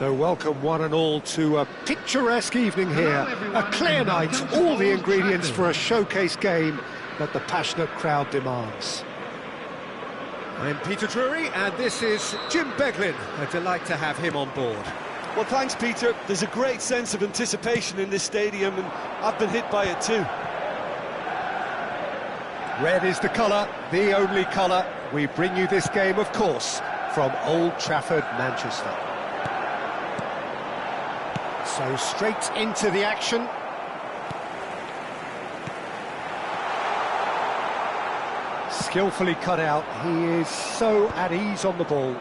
So welcome one and all to a picturesque evening here, a clear night, all the ingredients for a showcase game that the passionate crowd demands. I'm Peter Drury, and this is Jim Beglin. A delight to have him on board. Well, thanks, Peter. There's a great sense of anticipation in this stadium, and I've been hit by it too. Red is the colour, the only colour. We bring you this game, of course, from Old Trafford, Manchester. So straight into the action. Skillfully cut out. He is so at ease on the ball.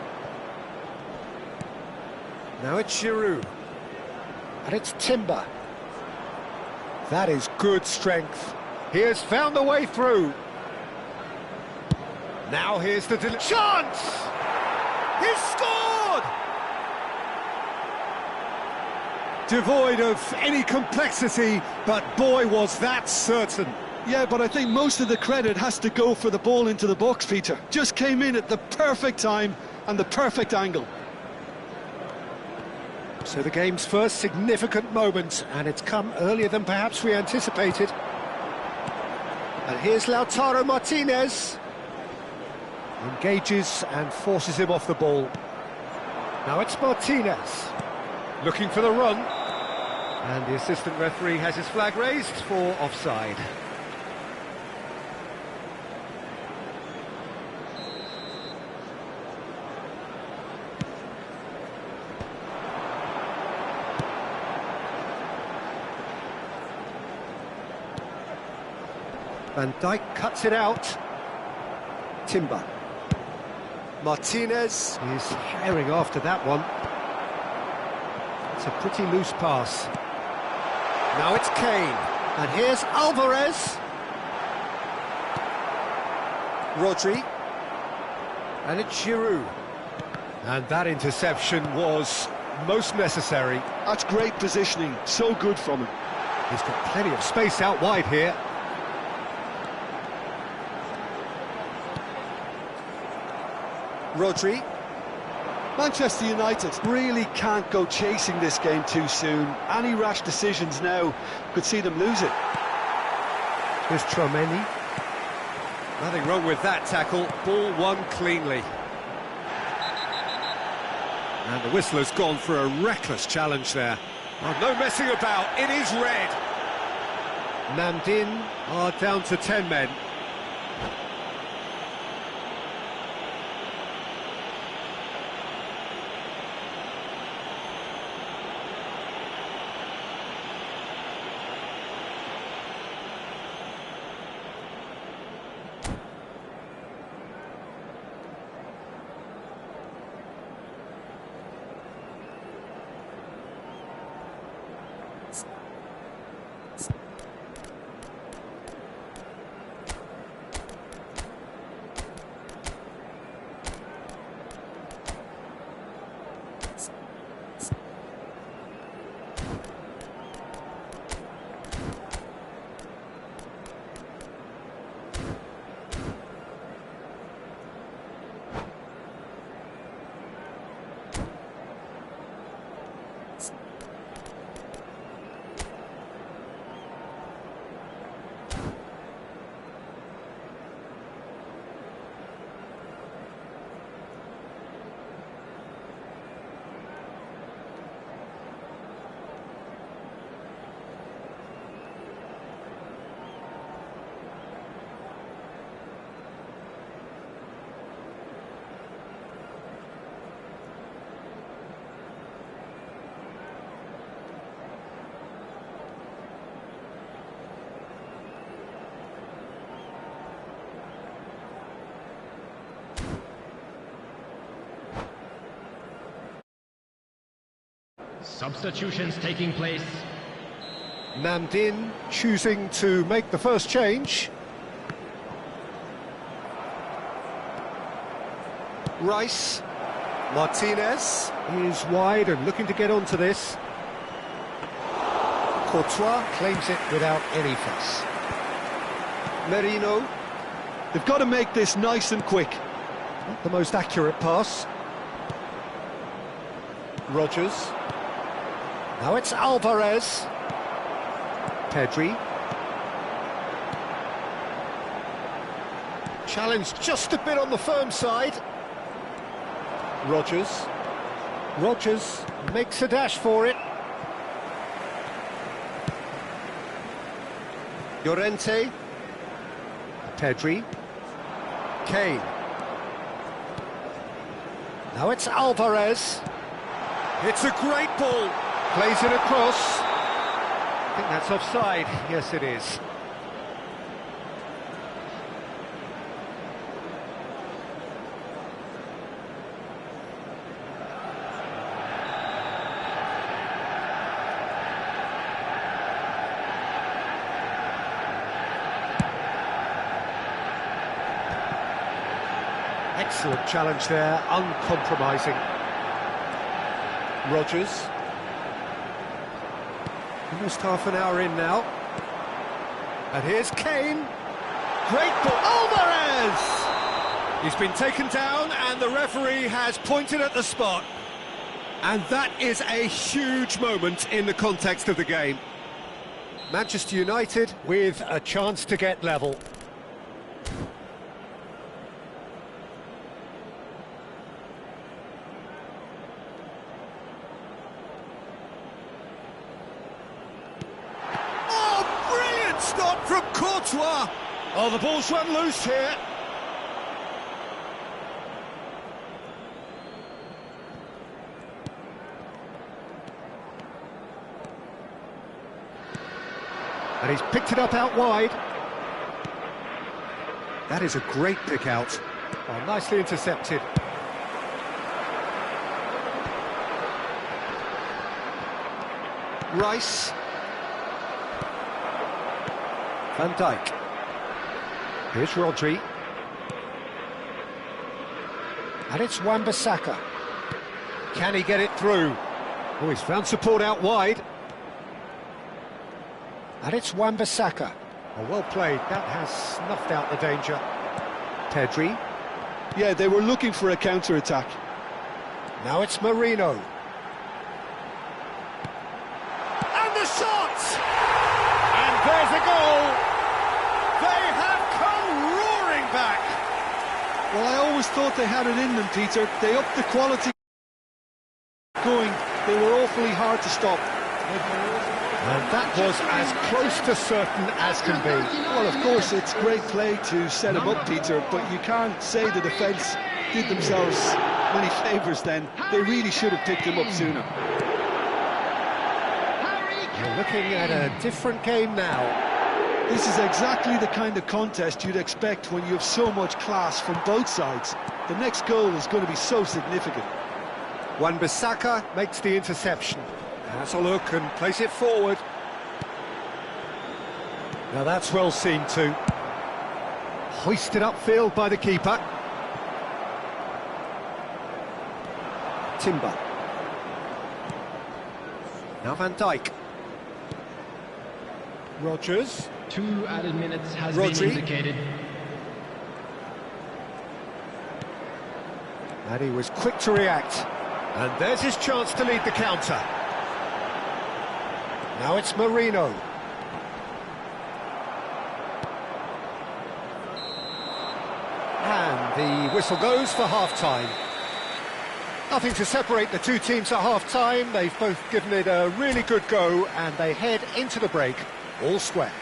Now it's Giroud. And it's Timber. That is good strength. He has found the way through. Now here's the chance! He's scored! Devoid of any complexity, but boy, was that certain. Yeah, but I think most of the credit has to go for the ball into the box, Peter. Just came in at the perfect time and the perfect angle. So the game's first significant moment, and it's come earlier than perhaps we anticipated. And here's Lautaro Martinez. Engages and forces him off the ball. Now it's Martinez. Looking for the run. And the assistant referee has his flag raised for offside. Van Dijk cuts it out. Timber. Martinez is herring after that one. It's a pretty loose pass. Now it's Kane. And here's Alvarez. Rodri. And it's Giroud. And that interception was most necessary. That's great positioning, so good from him. He's got plenty of space out wide here. Rodri. Manchester United really can't go chasing this game too soon. Any rash decisions now could see them lose it. Here's Tchouaméni. Nothing wrong with that tackle. Ball won cleanly. And the whistler's gone for a reckless challenge there. Oh, no messing about. It is red. Namdin are down to 10 men. Substitutions taking place. Namdin choosing to make the first change. Rice. Martinez is wide and looking to get onto this. Courtois claims it without any fuss. Merino. They've got to make this nice and quick. Not the most accurate pass. Rodgers. Now it's Alvarez. Pedri. Challenge just a bit on the firm side. Rodgers. Rodgers makes a dash for it. Llorente. Pedri. Kane. Now it's Alvarez. It's a great ball. Plays it across. I think that's offside. Yes, it is. Excellent challenge there, uncompromising. Rodgers. Almost half an hour in now. And here's Kane. Great ball. Alvarez! He's been taken down and the referee has pointed at the spot. And that is a huge moment in the context of the game. Manchester United with a chance to get level. Stop from Courtois! Oh, the ball's run loose here. And he's picked it up out wide. That is a great pick out. Oh, nicely intercepted. Rice. Van Dijk. Here's Rodri. And it's Wan-Bissaka. Can he get it through? Oh, he's found support out wide. And it's Wan-Bissaka. Oh, well played. That has snuffed out the danger. Pedri. Yeah, they were looking for a counter-attack. Now it's Marino. And the shot! And there's a goal! They have come roaring back! Well, I always thought they had it in them, Peter. They upped the quality going. They were awfully hard to stop. And that was as close to certain as can be. Well, of course, it's great play to set him up, Peter, but you can't say the defence did themselves many favours then. They really should have picked him up sooner. You're looking at a different game now. This is exactly the kind of contest you'd expect when you have so much class from both sides. The next goal is going to be so significant. Wan-Bissaka makes the interception. Has a look and plays it forward. Now that's well seen too. Hoisted upfield by the keeper. Timber. Now Van Dijk. Rodgers. 2 added minutes has Rodri. been indicated. And he was quick to react. And there's his chance to lead the counter. Now it's Marino. And the whistle goes for half-time. Nothing to separate the two teams at half-time. They've both given it a really good go and they head into the break all square.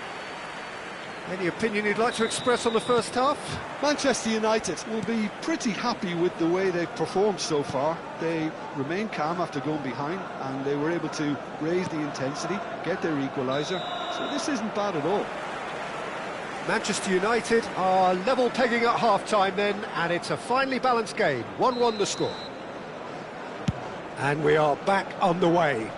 Any opinion you'd like to express on the first half? Manchester United will be pretty happy with the way they've performed so far. They remain calm after going behind and they were able to raise the intensity, get their equaliser, so this isn't bad at all. Manchester United are level pegging at half-time then, and it's a finely balanced game. 1-1 the score. And we are back on the way.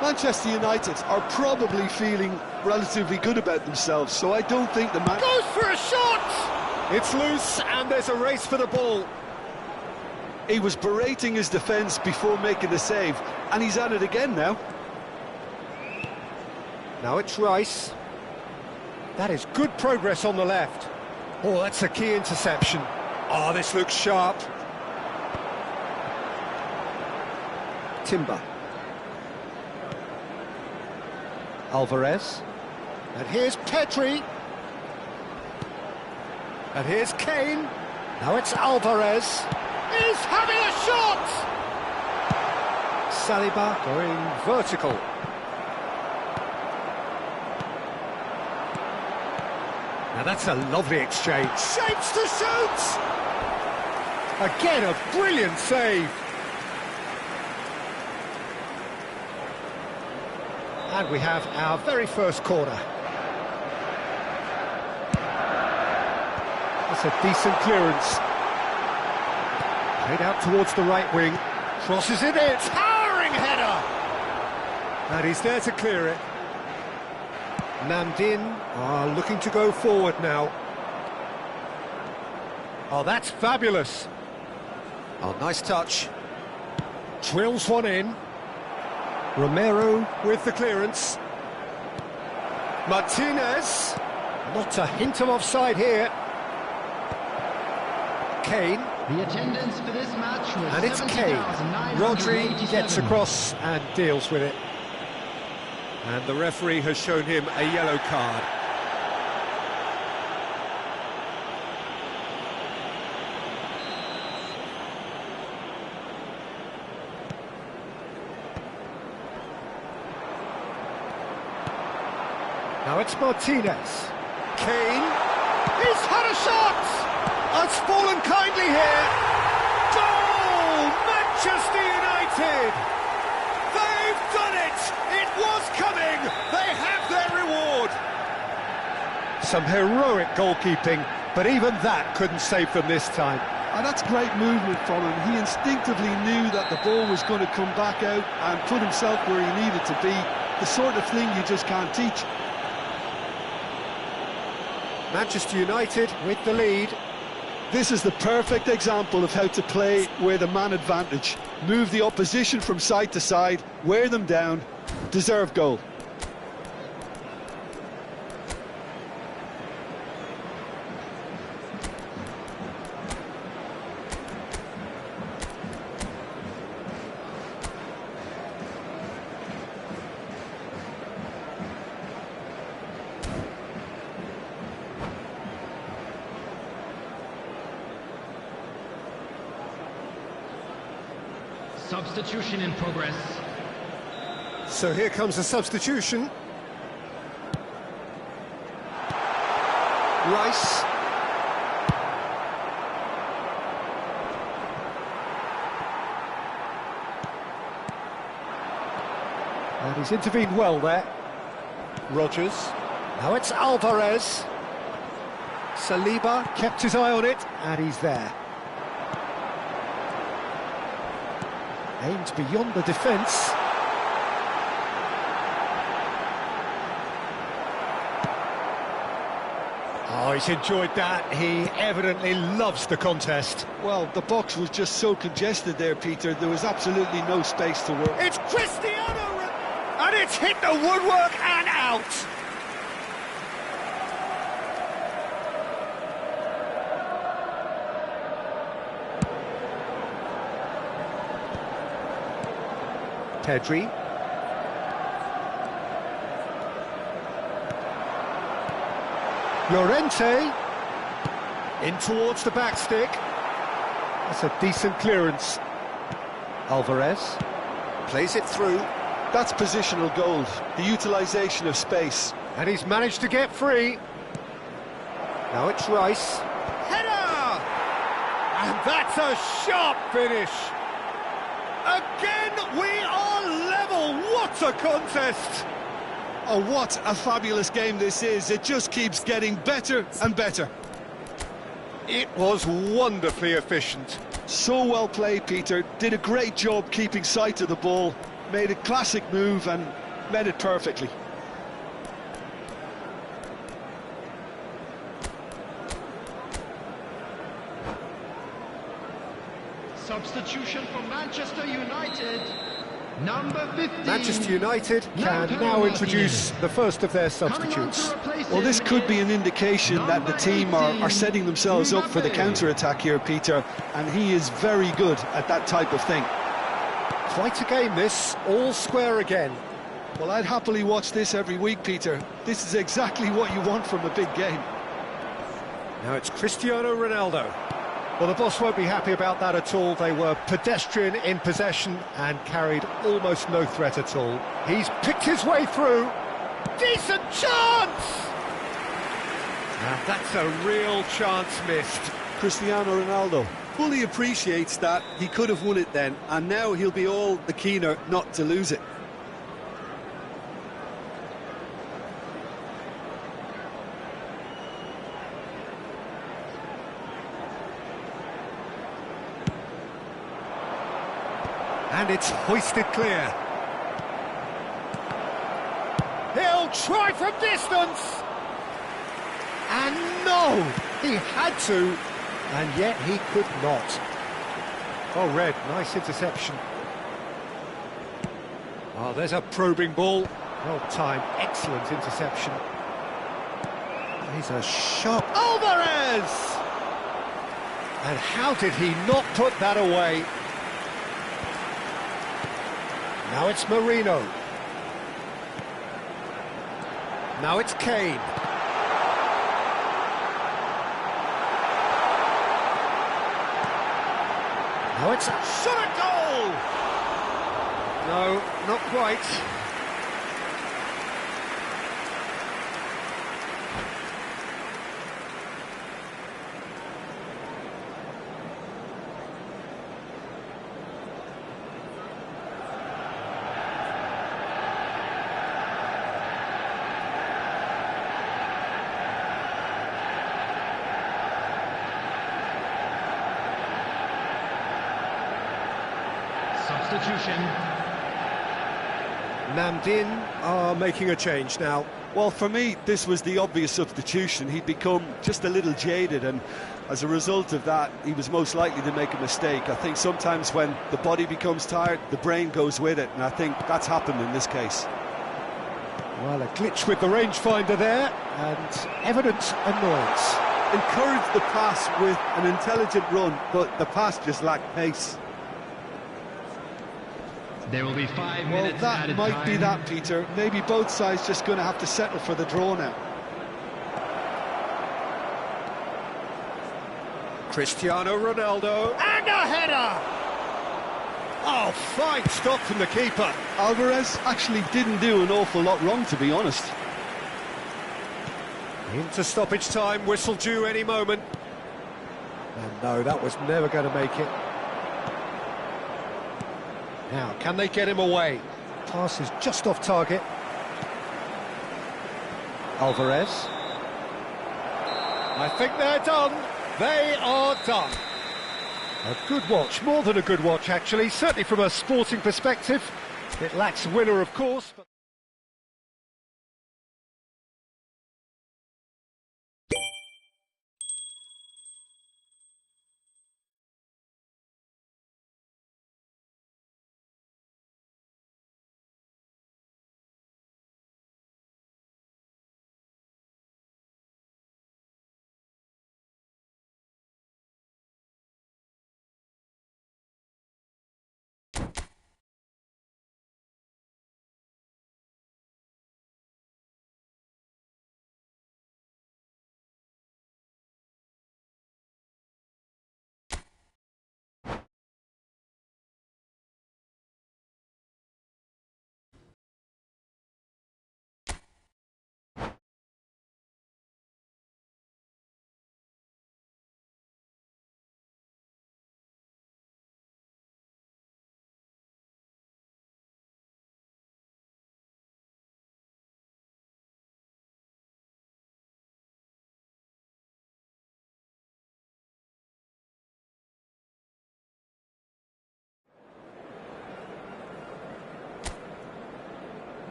Manchester United are probably feeling relatively good about themselves, so I don't think the man... Goes for a shot! It's loose and there's a race for the ball. He was berating his defence before making the save, and he's at it again now. Now it's Rice. That is good progress on the left. Oh, that's a key interception. Oh, this looks sharp. Timber. Alvarez. And here's Pedri. And here's Kane. Now it's Alvarez. He's having a shot! Saliba going vertical. Now that's a lovely exchange. Shapes to shoot! Again, a brilliant save. And we have our very first corner. That's a decent clearance. Played out towards the right wing. Crosses it in. Towering header! And he's there to clear it. Namdin are looking to go forward now. Oh, that's fabulous. Oh, nice touch. Drills one in. Romero with the clearance. Martinez. Not a hint of offside here. Kane. The attendance for this match was And it's Kane. Rodri gets across and deals with it. And the referee has shown him a yellow card. Now it's Martinez. Kane. He's had a shot! It's fallen kindly here. Goal! Manchester United! They've done it! It was coming! They have their reward! Some heroic goalkeeping, but even that couldn't save them this time. And that's great movement from him. He instinctively knew that the ball was going to come back out and put himself where he needed to be. The sort of thing you just can't teach. Manchester United with the lead. This is the perfect example of how to play with a man advantage. Move the opposition from side to side, wear them down, deserve goal. Substitution in progress. So here comes a substitution. Rice. And he's intervened well there. Rodgers. Now it's Alvarez. Saliba kept his eye on it, and he's there. Aimed beyond the defence. Oh, he's enjoyed that. He evidently loves the contest. Well, the box was just so congested there, Peter. There was absolutely no space to work. It's Cristiano! And it's hit the woodwork and out! Pedri. Llorente. In towards the back stick. That's a decent clearance. Alvarez. Plays it through. That's positional gold, the utilisation of space. And he's managed to get free. Now it's Rice. Header! And that's a sharp finish. Again, we are level. What a contest! Oh, what a fabulous game this is. It just keeps getting better and better. It was wonderfully efficient. So well played, Peter. Did a great job keeping sight of the ball. Made a classic move and met it perfectly. Substitution for Manchester United. Number 15. Manchester United can now introduce the first of their substitutes. Well, this could be an indication that the team are setting themselves up for the counter-attack here, Peter, and he is very good at that type of thing. Quite a game this, all square again. Well, I'd happily watch this every week, Peter. This is exactly what you want from a big game. Now it's Cristiano Ronaldo. Well, the boss won't be happy about that at all. They were pedestrian in possession and carried almost no threat at all. He's picked his way through. Decent chance! Now that's a real chance missed. Cristiano Ronaldo fully appreciates that he could have won it then, and now he'll be all the keener not to lose it. And it's hoisted clear. He'll try from distance! And no! He had to, and yet he could not. Oh, Red, nice interception. Oh, there's a probing ball. Well timed, excellent interception. He's a shot. Alvarez! And how did he not put that away? Now it's Marino. Now it's Kane. Now it's a shot at goal! No, not quite. Substitution. Namdin are making a change now. Well, for me, this was the obvious substitution. He'd become just a little jaded, and as a result of that, he was most likely to make a mistake. I think sometimes when the body becomes tired, the brain goes with it, and I think that's happened in this case. Well, a glitch with the rangefinder there, and evident annoyance. Encouraged the pass with an intelligent run, but the pass just lacked pace. There will be 5 Well, minutes that added might time. be that, Peter. Maybe both sides just going to have to settle for the draw now. Cristiano Ronaldo, and a header! Oh, fine stop from the keeper. Alvarez actually didn't do an awful lot wrong, to be honest. Into stoppage time, whistle due any moment. And no, that was never going to make it. Now, can they get him away? Pass is just off target. Alvarez. I think they're done. They are done. A good watch, more than a good watch actually, certainly from a sporting perspective. It lacks winner, of course. But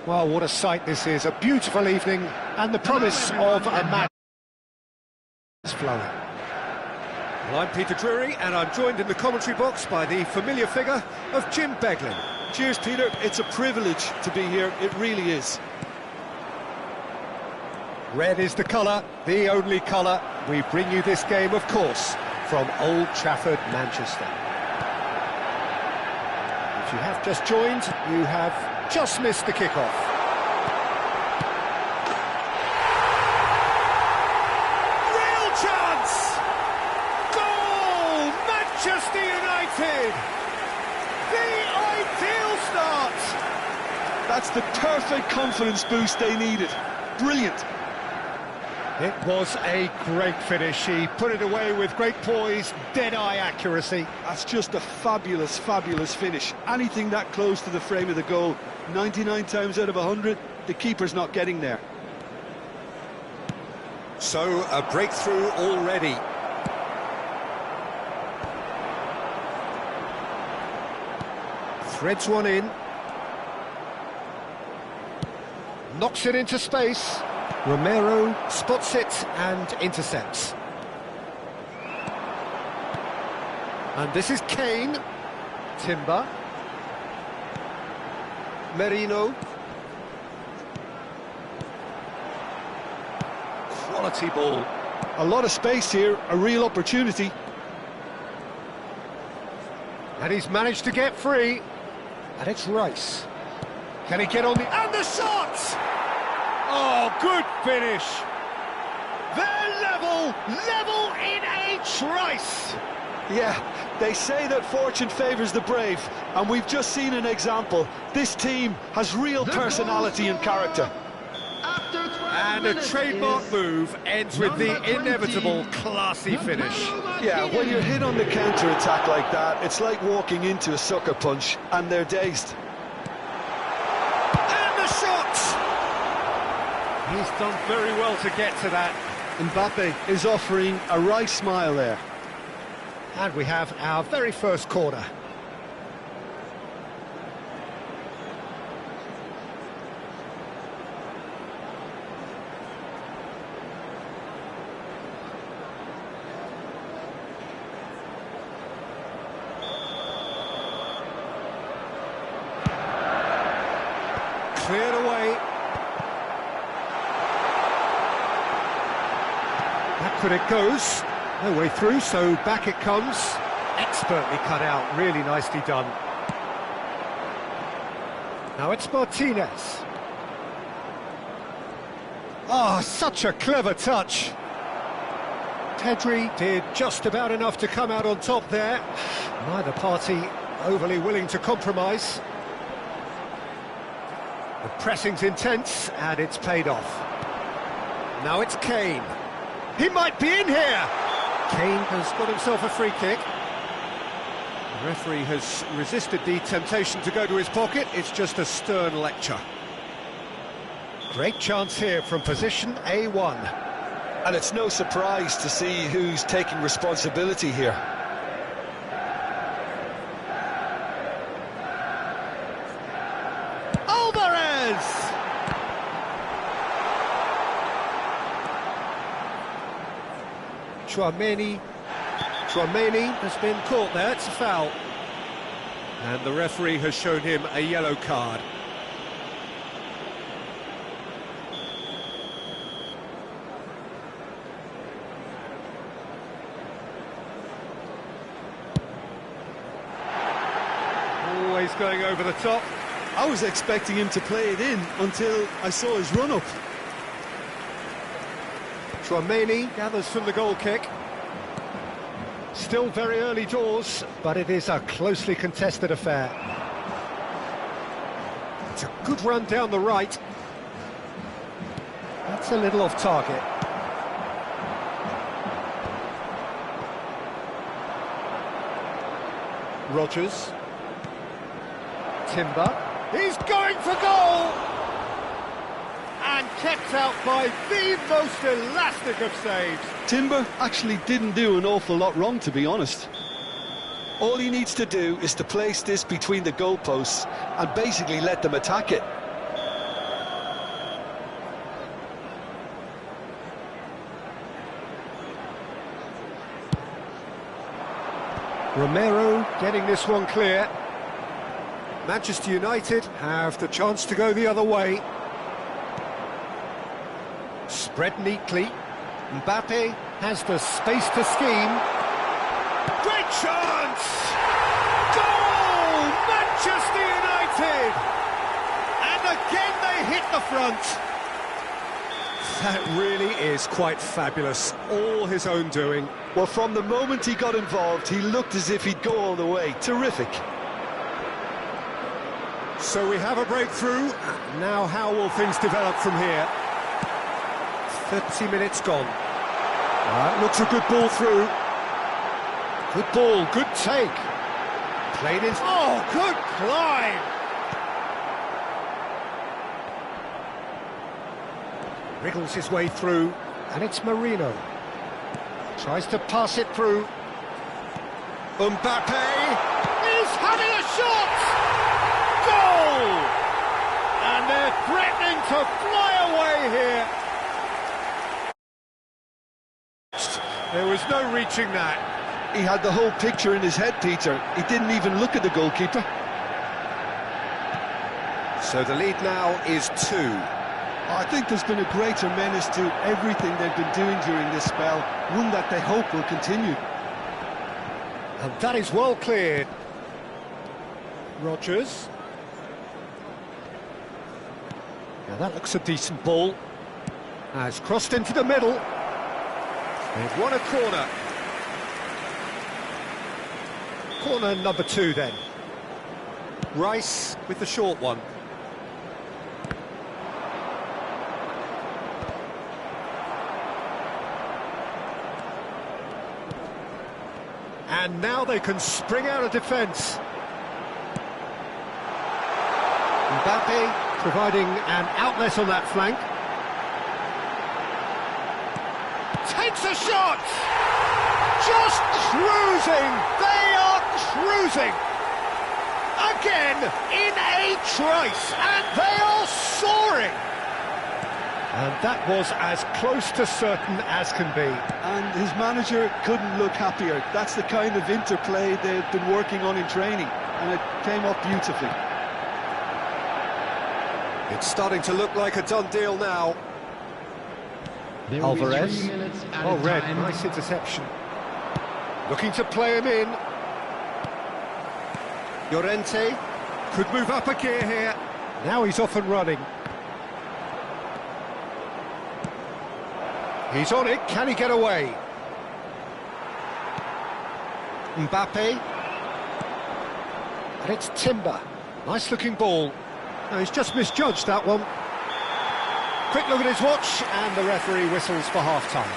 Well, what a sight this is. A beautiful evening and the promise of a match is flowing. Well, I'm Peter Drury and I'm joined in the commentary box by the familiar figure of Jim Beglin. Cheers, Peter. It's a privilege to be here. It really is. Red is the colour, the only colour. We bring you this game, of course, from Old Trafford, Manchester. If you have just joined, you have just missed the kickoff. Real chance! Goal! Manchester United! The ideal start! That's the perfect confidence boost they needed. Brilliant. It was a great finish. He put it away with great poise, dead-eye accuracy. That's just a fabulous, fabulous finish. Anything that close to the frame of the goal, 99 times out of 100, the keeper's not getting there. So, a breakthrough already. Threads one in. Knocks it into space. Romero spots it and intercepts. And this is Kane. Timber. Merino. Quality ball. A lot of space here, a real opportunity. And he's managed to get free. And it's Rice. Can he get on the... And the shot! Oh, good finish! They're level in H. Rice! Yeah, they say that fortune favours the brave, and we've just seen an example. This team has real personality and character. And a trademark move ends with the inevitable classy finish. Yeah, when you're hit on the counter-attack like that, it's like walking into a sucker punch, and they're dazed. And the shot! He's done very well to get to that. Mbappe is offering a wry smile there. And we have our very first corner. Cleared away. Backward it goes. No way through, so back it comes. Expertly cut out, really nicely done. Now it's Martinez. Oh, such a clever touch. Pedri did just about enough to come out on top there. Neither party overly willing to compromise. The pressing's intense, and it's paid off. Now it's Kane. He might be in here! Kane has got himself a free kick. The referee has resisted the temptation to go to his pocket. It's just a stern lecture. Great chance here from position A1. And it's no surprise to see who's taking responsibility here. Alvarez! Chouameni has been caught there, it's a foul. And the referee has shown him a yellow card. Always going over the top. I was expecting him to play it in until I saw his run-up. Chouameni gathers from the goal kick. Still very early doors, but it is a closely contested affair. It's a good run down the right. That's a little off target. Rodgers. Timber. He's going for goal! And kept out by the most elastic of saves. Timber actually didn't do an awful lot wrong, to be honest. All he needs to do is to place this between the goalposts and basically let them attack it. Romero getting this one clear. Manchester United have the chance to go the other way. Spread neatly. Mbappe has the space to scheme. Great chance! Goal! Manchester United! And again they hit the front. That really is quite fabulous. All his own doing. Well, from the moment he got involved, he looked as if he'd go all the way. Terrific. So we have a breakthrough. Now how will things develop from here? 30 minutes gone. Looks a good ball through. Good ball, good take. Played in. Oh, good climb! Wriggles his way through, and it's Marino. Tries to pass it through. Mbappe Is having a shot! Goal! And they're threatening to fly away here. There was no reaching that. He had the whole picture in his head, Peter. He didn't even look at the goalkeeper. So the lead now is 2. I think there's been a greater menace to everything they've been doing during this spell, one that they hope will continue. And that is well cleared. Rodgers. Now that looks a decent ball. Has crossed into the middle. They've won a corner. Corner number 2 then. Rice with the short one. And now they can spring out of defence. Mbappe providing an outlet on that flank. Takes a shot! Just cruising! They are cruising! Again, in a trice, and they are soaring! And that was as close to certain as can be. And his manager couldn't look happier. That's the kind of interplay they've been working on in training, and it came off beautifully. It's starting to look like a done deal now. There will be 3 Alvarez. minutes at Oh, a Red, time. nice interception. Looking to play him in. Llorente could move up a gear here. Now he's off and running. He's on it, can he get away? Mbappe. And it's Timber. Nice looking ball. No, he's just misjudged that one. Quick look at his watch, and the referee whistles for half-time.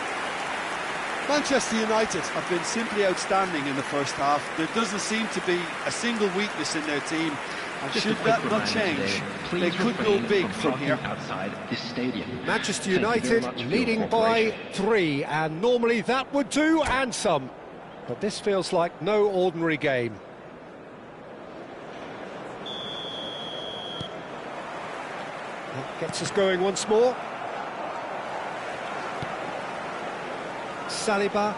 Manchester United have been simply outstanding in the first half. There doesn't seem to be a single weakness in their team. And should that not change, they could go big from here. Outside this stadium. Manchester United leading by 3, and normally that would do, and some. But this feels like no ordinary game. That gets us going once more. Saliba.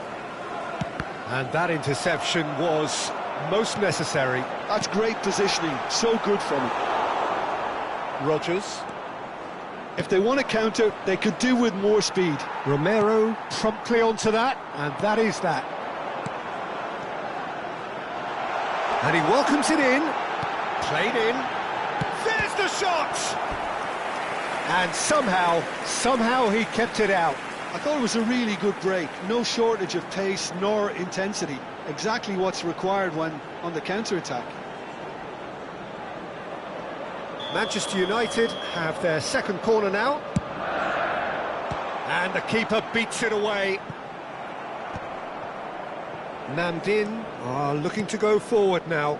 And that interception was most necessary. That's great positioning, so good from him. Rodgers. If they want to counter, they could do with more speed. Romero promptly onto that, and that is that. And he welcomes it in. Played in. There's the shot! And somehow he kept it out. I thought it was a really good break. No shortage of pace nor intensity. Exactly what's required when on the counter-attack. Manchester United have their second corner now. And the keeper beats it away. Namdin are looking to go forward now.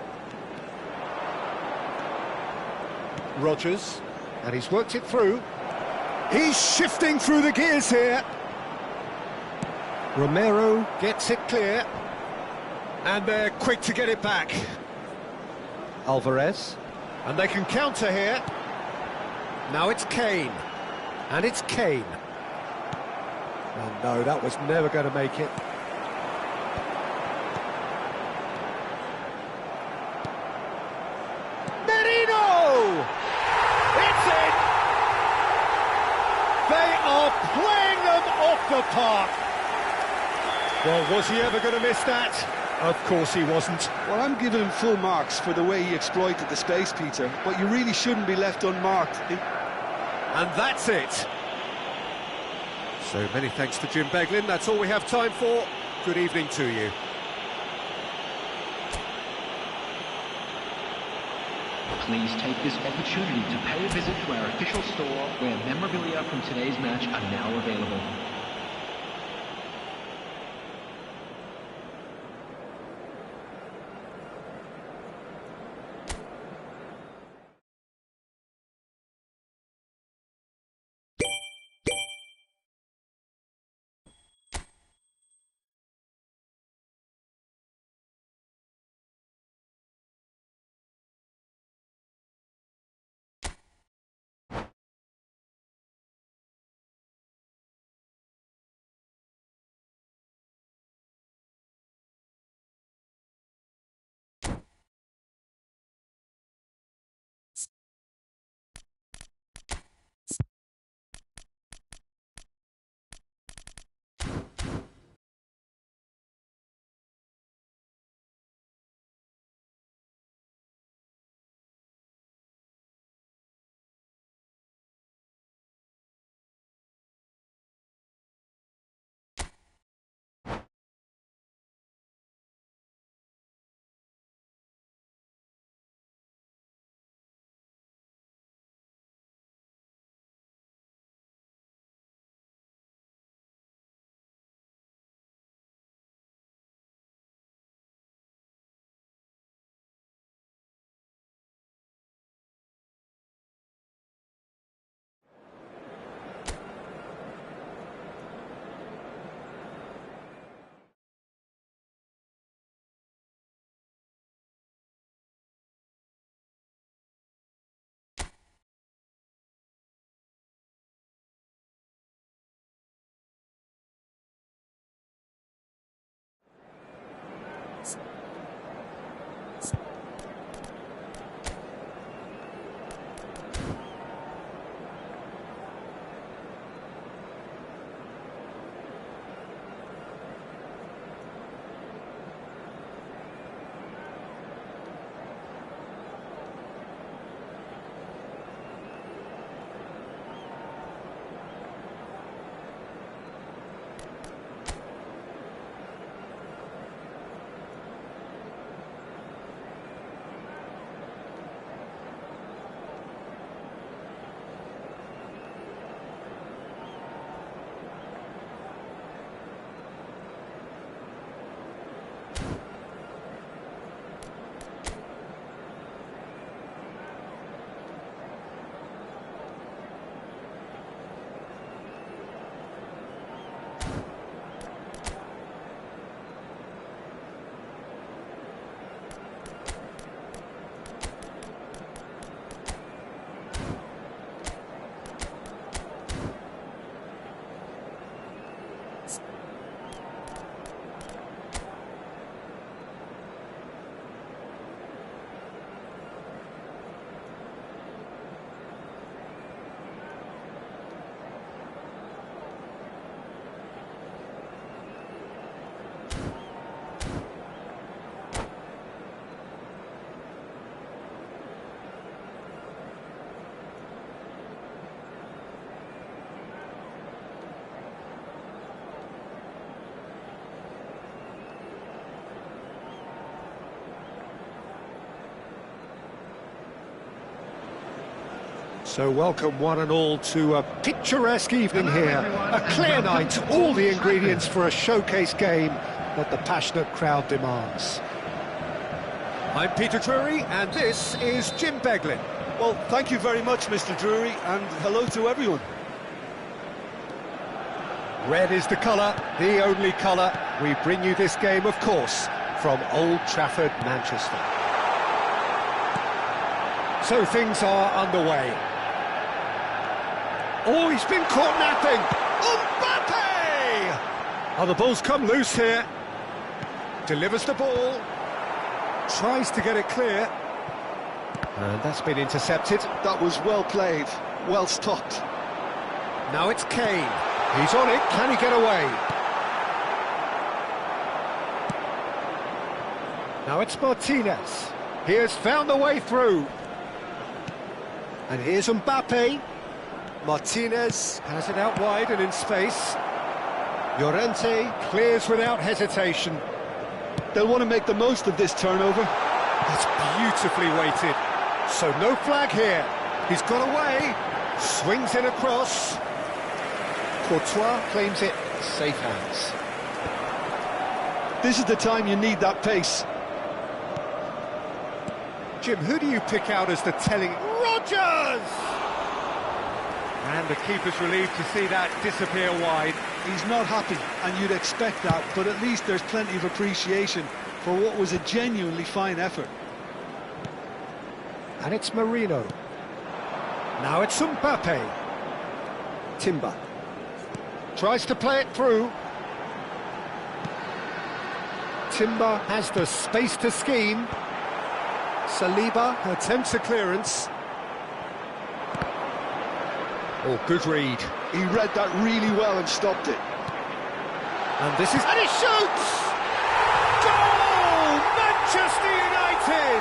Rodgers, and he's worked it through. He's shifting through the gears here. Romero gets it clear. And they're quick to get it back. Alvarez. And they can counter here. Now it's Kane. And it's Kane. Oh no, that was never going to make it. off the park. Well, was he ever going to miss that? Of course he wasn't. Well, I'm giving him full marks for the way he exploited the space, Peter, but you really shouldn't be left unmarked. And that's it. So many thanks to Jim Beglin. That's all we have time for. Good evening to you. Please take this opportunity to pay a visit to our official store, where memorabilia from today's match are now available. So welcome one and all to a picturesque evening here. A clear night, all the ingredients for a showcase game that the passionate crowd demands. I'm Peter Drury, and this is Jim Beglin. Well, thank you very much, Mr. Drury, and hello to everyone. Red is the colour, the only colour. We bring you this game, of course, from Old Trafford, Manchester. So things are underway. Oh, he's been caught napping! Mbappe! Oh, the ball's come loose here. Delivers the ball. Tries to get it clear. And that's been intercepted. That was well played, well stopped. Now it's Kane. He's on it, can he get away? Now it's Martinez. He has found a way through. And here's Mbappe. Martinez has it out wide and in space. Llorente clears without hesitation. They'll want to make the most of this turnover. That's beautifully weighted. So no flag here. He's got away. Swings in across. Courtois claims it. Safe hands. This is the time you need that pace. Jim, who do you pick out as the telling... Rodgers! And the keeper's relieved to see that disappear wide. He's not happy, and you'd expect that, but at least there's plenty of appreciation for what was a genuinely fine effort. And it's Marino. Now it's Mbappe. Timber. Tries to play it through. Timber has the space to scheme. Saliba attempts a clearance. Oh, good read. He read that really well and stopped it. And this is... And he shoots! Goal! Manchester United!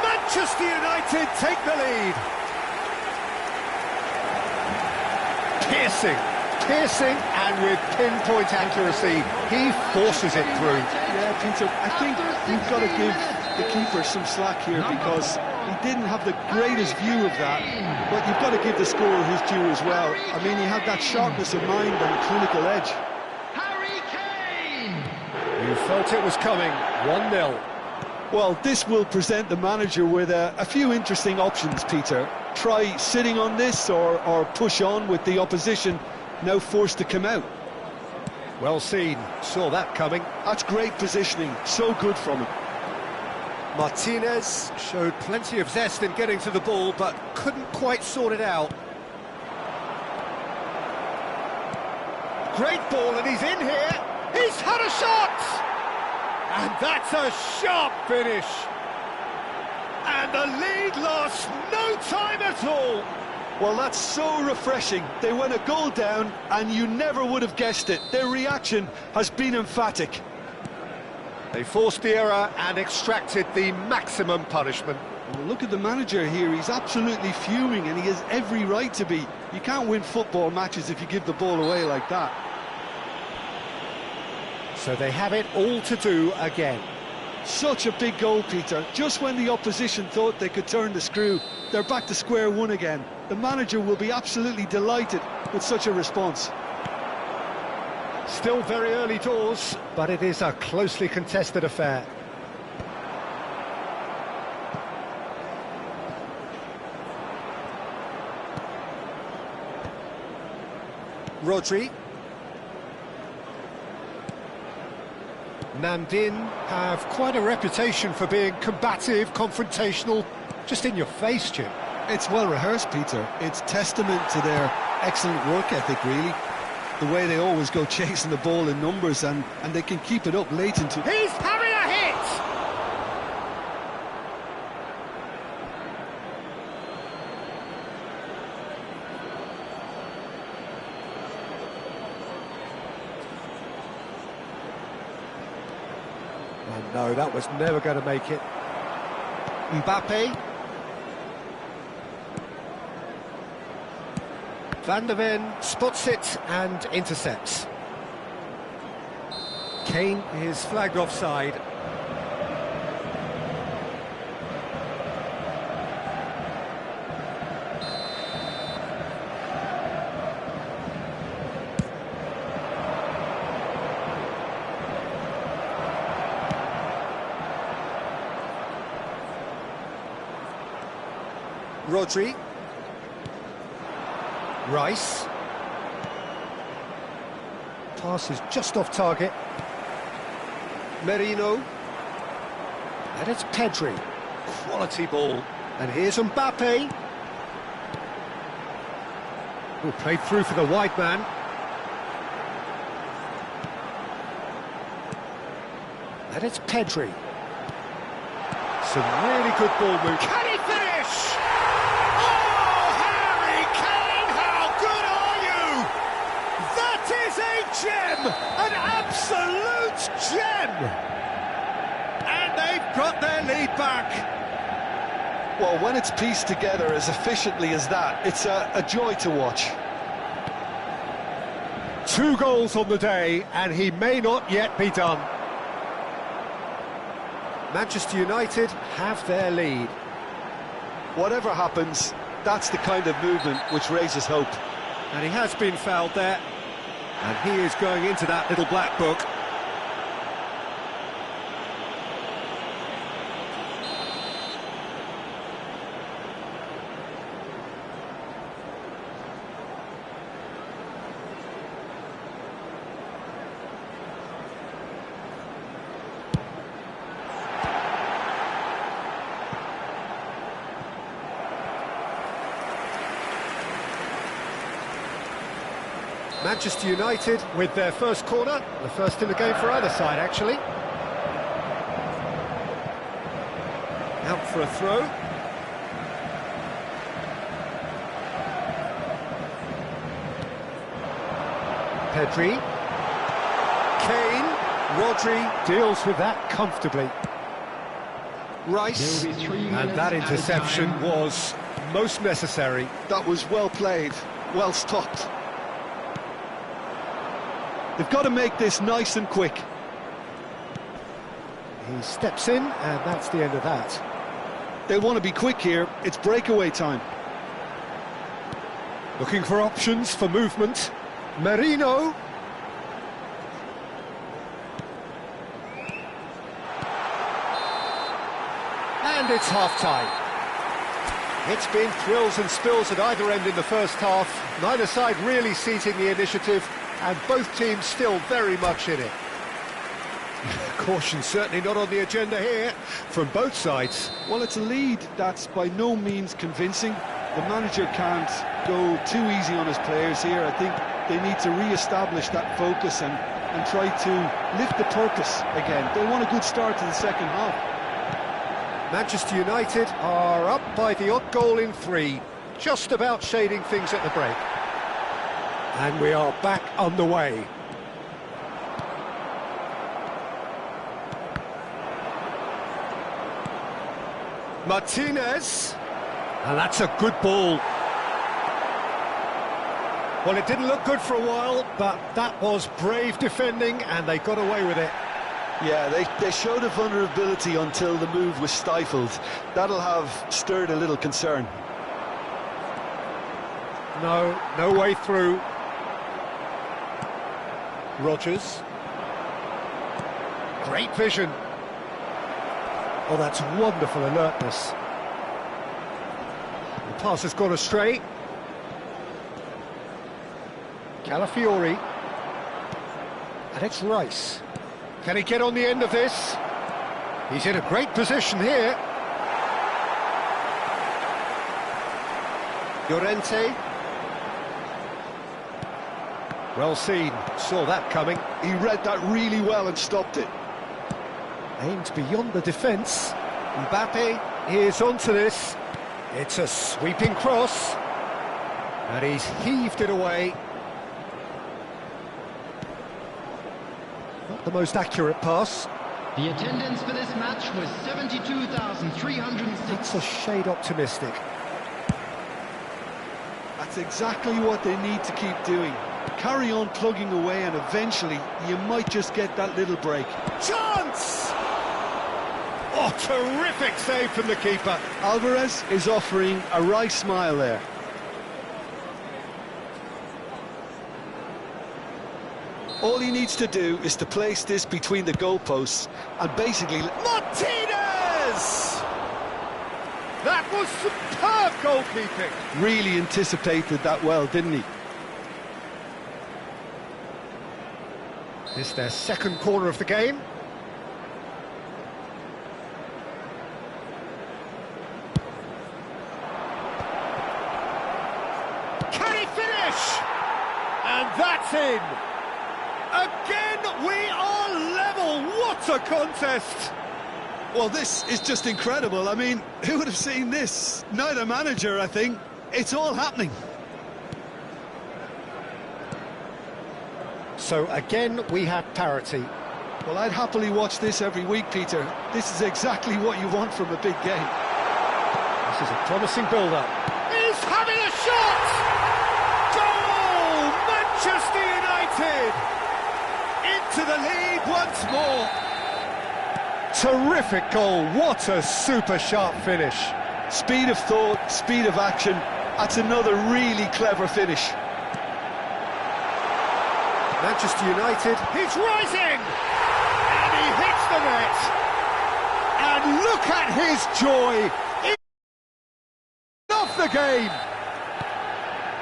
Manchester United take the lead. Piercing, and with pinpoint accuracy, he forces it through. Yeah, Peter, I think you've got to give the keeper some slack here because he didn't have the greatest view of that, but you've got to give the scorer his due as well. I mean, he had that sharpness of mind and clinical edge. You felt it was coming, 1-0. Well, this will present the manager with a few interesting options, Peter. Try sitting on this or push on with the opposition now forced to come out. Well seen, saw that coming. That's great positioning, so good from him. Martinez showed plenty of zest in getting to the ball, but couldn't quite sort it out. Great ball, and he's in here. He's had a shot! And that's a sharp finish. And the lead lost no time at all. Well, that's so refreshing. They went a goal down, and you never would have guessed it. Their reaction has been emphatic. They forced the error and extracted the maximum punishment. Well, look at the manager here. He's absolutely fuming, and he has every right to be. You can't win football matches if you give the ball away like that. So they have it all to do again. Such a big goal, Peter. Just when the opposition thought they could turn the screw, they're back to square one again. The manager will be absolutely delighted with such a response. Still very early doors, but it is a closely contested affair. Rodri. Namdin have quite a reputation for being combative, confrontational, just in your face, Jim. It's well rehearsed, Peter. It's testament to their excellent work ethic, really. The way they always go chasing the ball in numbers, and they can keep it up late into... He's having a hit! And no, that was never going to make it. Mbappe. Van der Ven spots it and intercepts. Kane is flagged offside. Rodri. Rice. Pass is just off target. Merino. And it's Pedri. Quality ball. And here's Mbappe. Who played through for the wide man. And it's Pedri. Some really good ball move. Can he finish? It is a gem! An absolute gem! And they've got their lead back. Well, when it's pieced together as efficiently as that, it's a joy to watch. 2 goals on the day, and he may not yet be done. Manchester United have their lead. Whatever happens, that's the kind of movement which raises hope. And he has been fouled there, and he is going into that little black book. Manchester United with their first corner, the first in the game for either side, actually. Out for a throw. Pedri. Kane. Rodri deals with that comfortably. Rice. And that interception was most necessary. That was well played, well stopped. They've got to make this nice and quick. He steps in, and that's the end of that. They want to be quick here. It's breakaway time. Looking for options for movement. Merino. And it's half-time. It's been thrills and spills at either end in the first half. Neither side really seizing the initiative, and both teams still very much in it. Caution certainly not on the agenda here from both sides. Well, it's a lead that's by no means convincing. The manager can't go too easy on his players here. I think they need to re-establish that focus and try to lift the purpose again. They want a good start to the second half. Manchester United are up by the odd goal in 3, just about shading things at the break. And we are back underway. Martinez. And that's a good ball. Well, it didn't look good for a while, but that was brave defending, and they got away with it. Yeah, they showed a vulnerability until the move was stifled. That'll have stirred a little concern. No way through. Rodgers. Great vision. Oh, that's wonderful alertness. The pass has gone astray. Calafiori. And it's Rice. Can he get on the end of this? He's in a great position here. Llorente. Well seen, saw that coming. He read that really well and stopped it. Aimed beyond the defence. Mbappe is onto this. It's a sweeping cross. And he's heaved it away. Not the most accurate pass. The attendance for this match was 72,306. It's a shade optimistic. That's exactly what they need to keep doing. Carry on plugging away, and eventually you might just get that little break. Chance! Oh, terrific save from the keeper. Alvarez is offering a wry smile there. All he needs to do is to place this between the goalposts and basically... Martinez! That was superb goalkeeping. Really anticipated that well, didn't he? This is their second corner of the game. Can he finish? And that's in. Again, we are level. What a contest. Well, this is just incredible. I mean, who would have seen this? Neither manager, I think. It's all happening. So again, we have parity. Well, I'd happily watch this every week, Peter. This is exactly what you want from a big game. This is a promising build-up. He's having a shot! Goal! Manchester United! Into the lead once more. Terrific goal, what a super sharp finish. Speed of thought, speed of action. That's another really clever finish. Manchester United, He's rising! And he hits the net! and look at his joy. Off the game.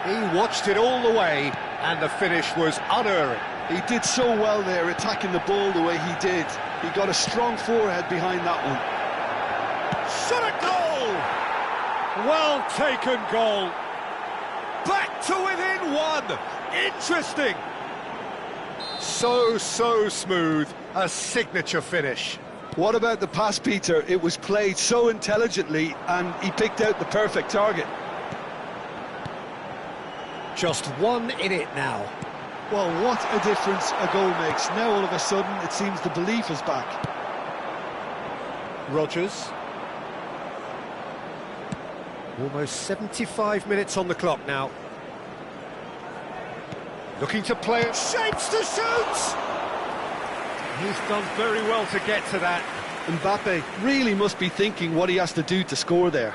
He watched it all the way, and the finish was unerring. He did so well there, attacking the ball the way he did. He got a strong forehead behind that one. Shot at goal! Well taken goal. Back to within one! Interesting! So smooth, a signature finish. What about the pass, Peter? It was played so intelligently, and he picked out the perfect target. Just one in it now. Well, what a difference a goal makes. Now all of a sudden it seems the belief is back. Rodgers. Almost 75 minutes on the clock now. Looking to play it. Shapes to shoot! He's done very well to get to that. Mbappe really must be thinking what he has to do to score there.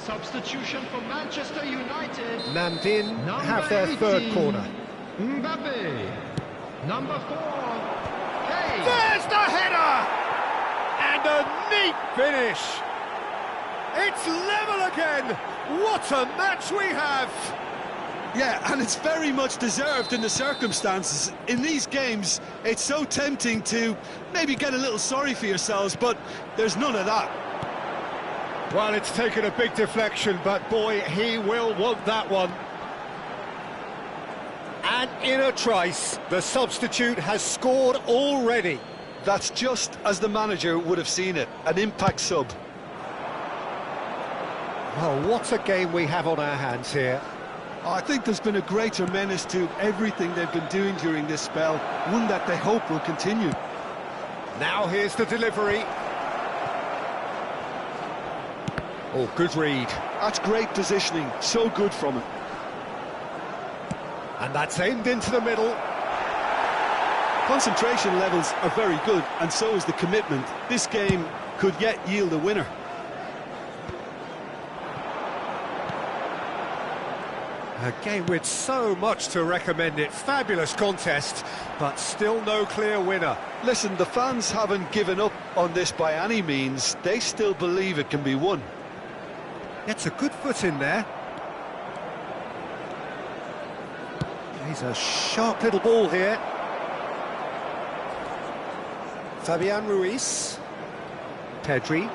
Substitution for Manchester United. Namdin Number have their 18, third corner. Mbappe. Number 4, Kane. There's the header! And a neat finish! It's level again! What a match we have! Yeah, and it's very much deserved in the circumstances. In these games, it's so tempting to maybe get a little sorry for yourselves, but there's none of that. Well, it's taken a big deflection, but boy, he will want that one. And in a trice, the substitute has scored already. That's just as the manager would have seen it, an impact sub. Well, what a game we have on our hands here. I think there's been a greater menace to everything they've been doing during this spell, one that they hope will continue. Now here's the delivery. Oh, good read. That's great positioning, so good from him. And that's aimed into the middle. Concentration levels are very good, and so is the commitment. This game could yet yield a winner. A game with so much to recommend it. Fabulous contest, but still no clear winner. Listen, the fans haven't given up on this by any means. They still believe it can be won. Gets a good foot in there. He's a sharp little ball here. Fabian Ruiz. Pedri.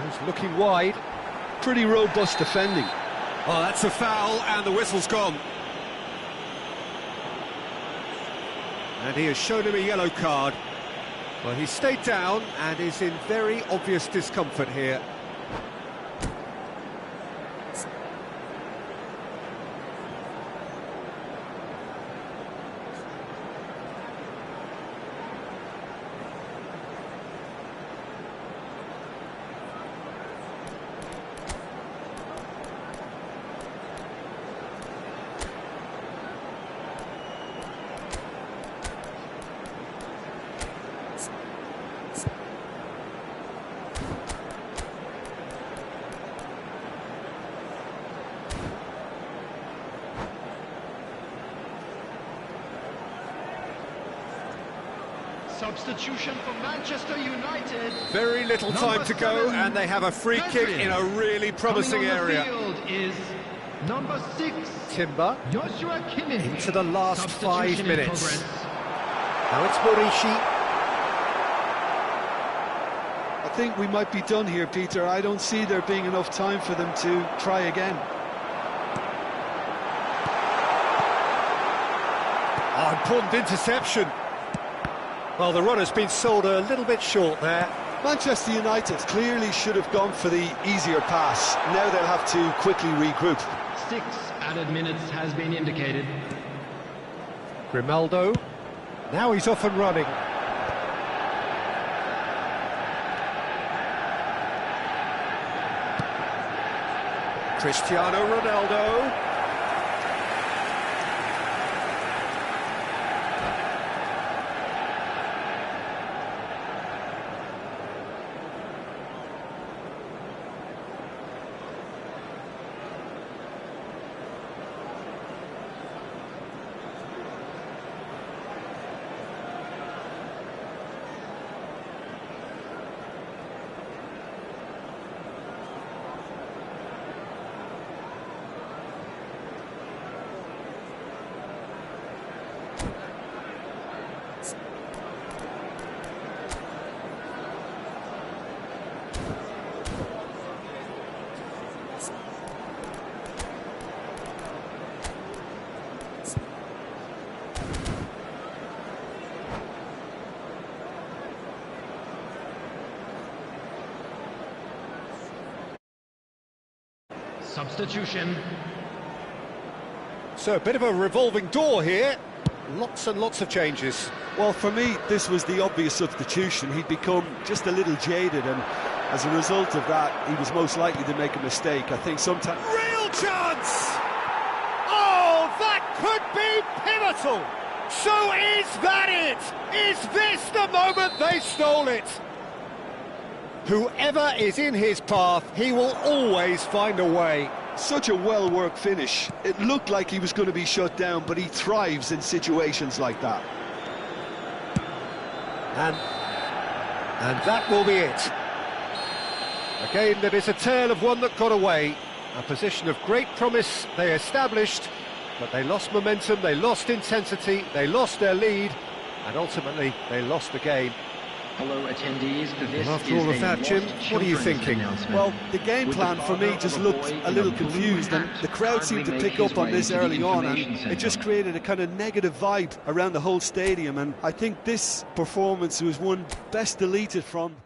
He's looking wide. Pretty robust defending. Oh, that's a foul, and the whistle's gone. And he has shown him a yellow card. Well, he stayed down and is in very obvious discomfort here. Substitution for Manchester United. Very little time to go, and they have a free kick in a really promising area. Coming on the field is number 6, Timber Joshua Kimmich. into the last 5 Substitution in minutes. progress. Now it's Morishi. I think we might be done here, Peter. I don't see there being enough time for them to try again. Oh, important interception. Well, the runner's been sold a little bit short there. Manchester United clearly should have gone for the easier pass. Now they'll have to quickly regroup. 6 added minutes has been indicated. Grimaldo. Now he's off and running. Cristiano Ronaldo. Substitution. So a bit of a revolving door here. Lots and lots of changes. Well, for me, this was the obvious substitution. He'd become just a little jaded, and as a result of that, he was most likely to make a mistake. I think sometimes... Real chance! Oh, that could be pivotal! So is that it? Is this the moment they stole it? Whoever is in his path, he will always find a way. Such a well-worked finish. It looked like he was going to be shut down, but he thrives in situations like that. And that will be it. Again, there is a tale of one that got away. A position of great promise they established, but they lost momentum, they lost intensity, they lost their lead, and ultimately they lost the game. Hello, attendees. This Well, after is all of a that, Jim, lost what are you children's thinking? announcement. Well, the game With plan the for me father just of looked boy a in little blue confused, and hat the crowd seemed to kindly pick make up his on way this to the early on, and information it just centre. created a kind of negative vibe around the whole stadium, and I think this performance was one best deleted from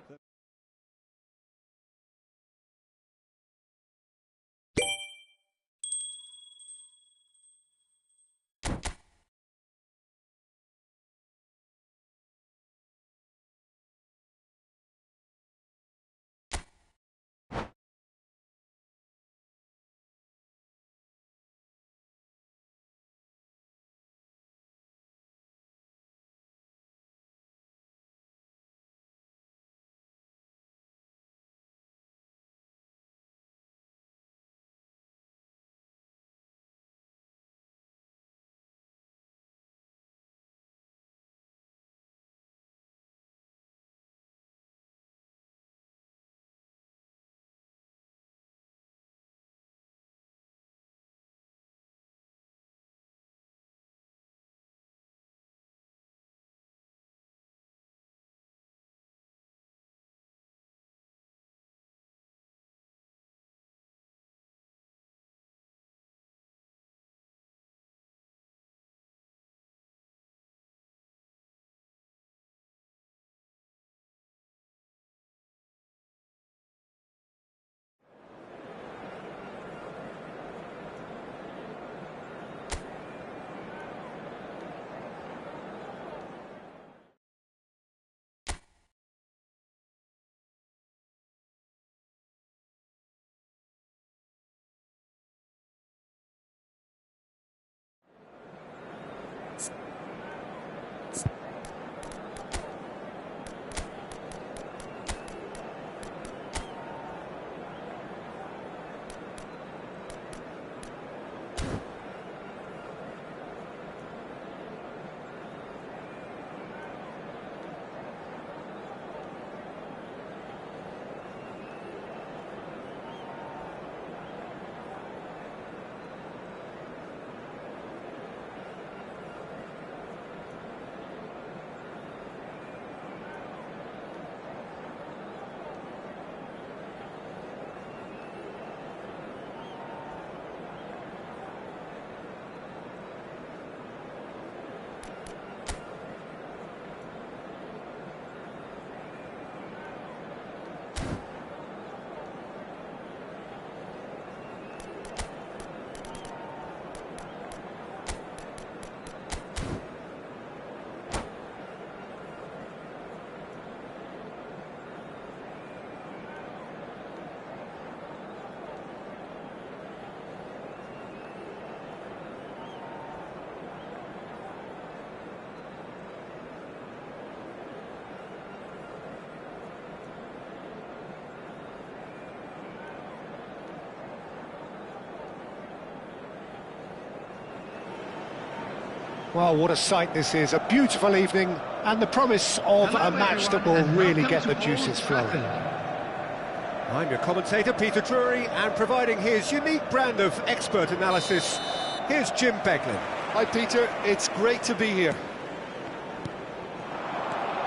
Well, what a sight this is, a beautiful evening, and the promise of Hello, a match that will everyone, and really welcome get to the Old juices flowing. Trafford. I'm your commentator, Peter Drury, and providing his unique brand of expert analysis, here's Jim Beglin. Hi Peter, it's great to be here.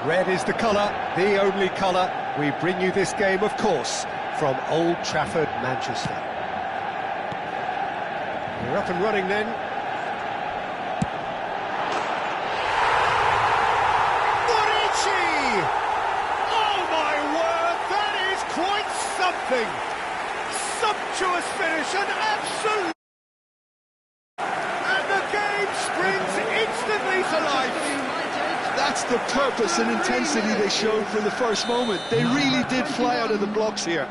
Red is the colour, the only colour. We bring you this game, of course, from Old Trafford, Manchester. We're up and running then. Oh my word, that is quite something! Sumptuous finish and absolute... And the game springs instantly to life. That's the purpose and intensity they showed from the first moment. They really did fly out of the blocks here.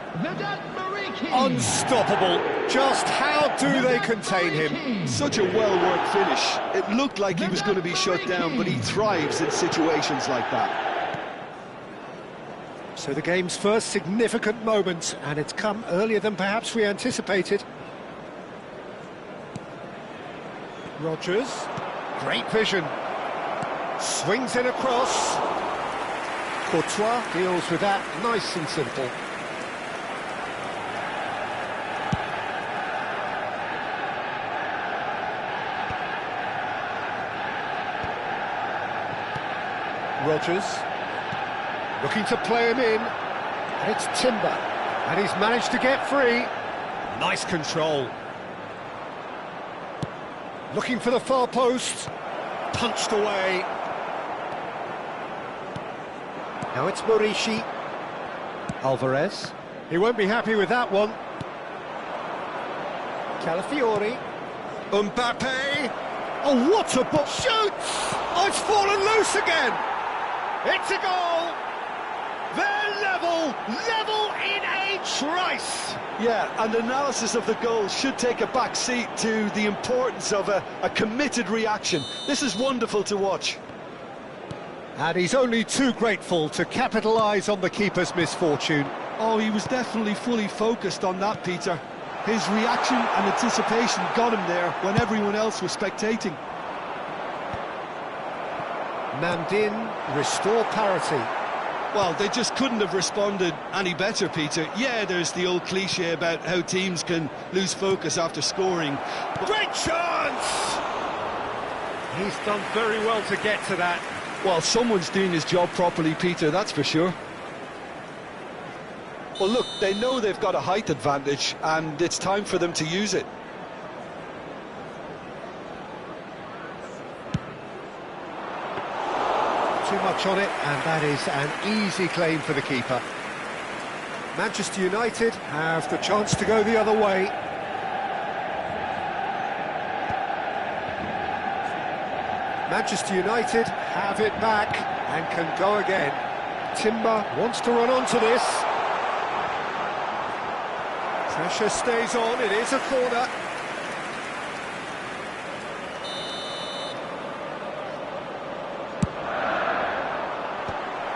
Unstoppable. Just how do they contain him? Such a well-worked finish. It looked like he was going to be shut down, but he thrives in situations like that. So the game's first significant moment, and it's come earlier than perhaps we anticipated. Rodgers, great vision. Swings in across. Courtois deals with that nice and simple. Rodgers looking to play him in, and it's Timber, and he's managed to get free. Nice control. Looking for the far post, punched away. Now it's Morishi. Alvarez. He won't be happy with that one. Calafiori. Mbappe. Oh, what a ball! Shoots! Oh, it's fallen loose again. It's a goal. They're level in a trice. Yeah, and analysis of the goal should take a back seat to the importance of a committed reaction. This is wonderful to watch. And he's only too grateful to capitalise on the keeper's misfortune. Oh, he was definitely fully focused on that, Peter. His reaction and anticipation got him there when everyone else was spectating. Namdin restore parity. Well, they just couldn't have responded any better, Peter. Yeah, there's the old cliche about how teams can lose focus after scoring. Great chance! He's done very well to get to that. Well, someone's doing his job properly, Peter, that's for sure. Well, look, they know they've got a height advantage, and it's time for them to use it. Too much on it, and that is an easy claim for the keeper. Manchester United have the chance to go the other way. Manchester United have it back and can go again. Timber wants to run onto this. Pressure stays on, it is a corner.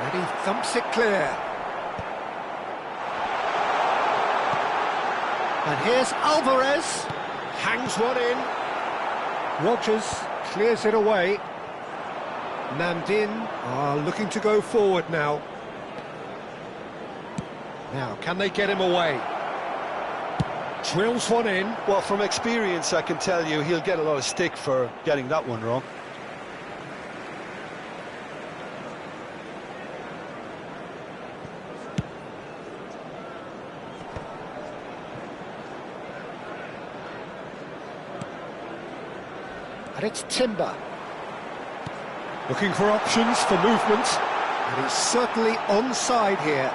And he thumps it clear. And here's Alvarez. Hangs one in. Rodgers clears it away. Namdin are looking to go forward now. Now, can they get him away? Drills one in. Well, from experience, I can tell you he'll get a lot of stick for getting that one wrong. And it's Timber. Looking for options for movement. And he's certainly onside here.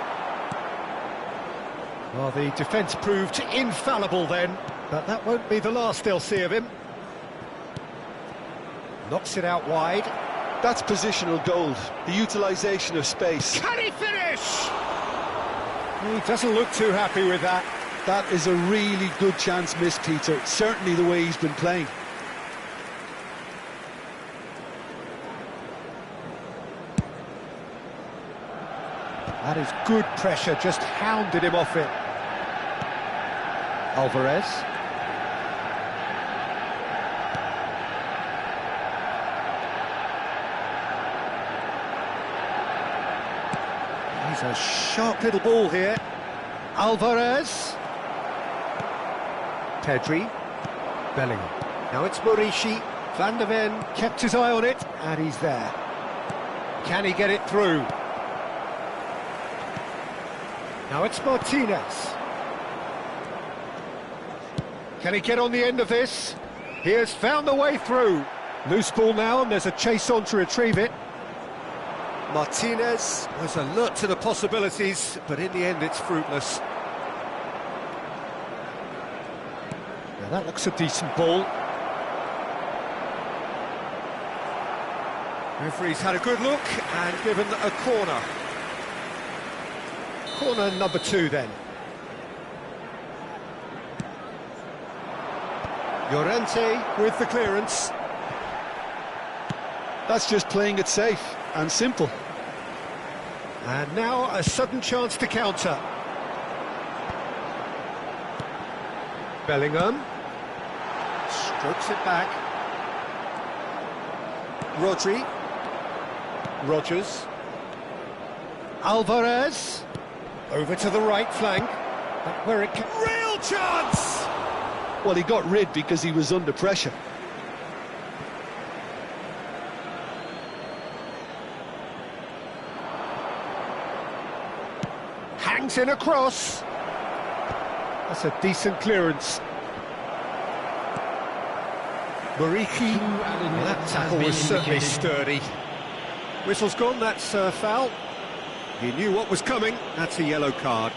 Well, the defence proved infallible then, but that won't be the last they'll see of him. Knocks it out wide. That's positional gold, the utilisation of space. Can he finish? He doesn't look too happy with that. That is a really good chance missed, Peter. Certainly the way he's been playing. That is good pressure, just hounded him off it. Alvarez. a sharp little ball here. Alvarez. Pedri. Bellingham. Now it's Murishi. Van de Ven kept his eye on it, and he's there. Can he get it through? Now it's Martinez. Can he get on the end of this? He has found the way through. Loose ball now, and there's a chase on to retrieve it. Martinez was alert to the possibilities, but in the end it's fruitless. Now that looks a decent ball. Referee's had a good look and given a corner. Corner number 2 then. Llorente with the clearance. That's just playing it safe and simple. And now a sudden chance to counter. Bellingham. Strokes it back. Rodri. Rogers. Alvarez. Over to the right flank. But where it can... Real chance! Well, he got rid because he was under pressure. Hangs in a cross. That's a decent clearance. Muriqi. That tackle was certainly sturdy. Whistle's gone, that's a foul. He knew what was coming, that's a yellow card.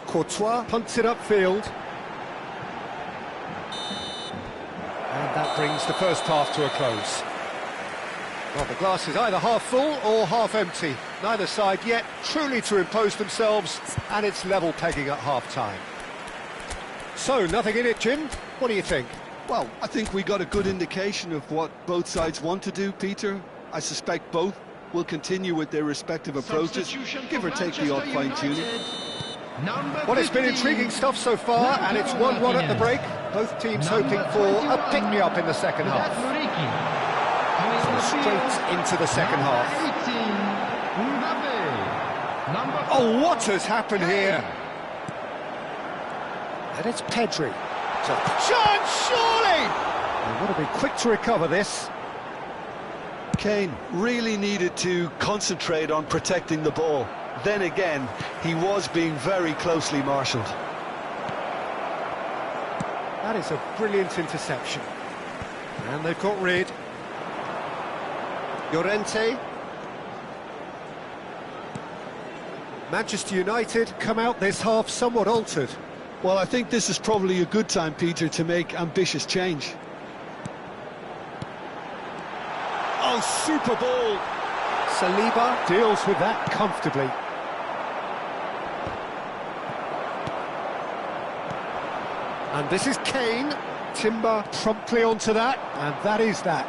Courtois punts it upfield. And that brings the first half to a close. Well, the glass is either half full or half empty. Neither side yet truly to impose themselves, and it's level pegging at half-time. So, nothing in it, Jim. What do you think? Well, I think we got a good indication of what both sides want to do, Peter. I suspect both will continue with their respective approaches, give or take the odd fine-tuning. Well, it's been intriguing stuff so far, and it's 1-1 at the break. Both teams hoping for a pick-me-up in the second half. So straight into the second half. Oh, what has happened here? And it's Pedri. It's a chance, surely! They've got to be quick to recover this. Kane really needed to concentrate on protecting the ball. Then again, he was being very closely marshalled. That is a brilliant interception. And they've got rid. Llorente. Manchester United come out this half somewhat altered. Well, I think this is probably a good time, Peter, to make ambitious change. Oh, super ball! Saliba deals with that comfortably. And this is Kane. Timber promptly onto that, and that is that.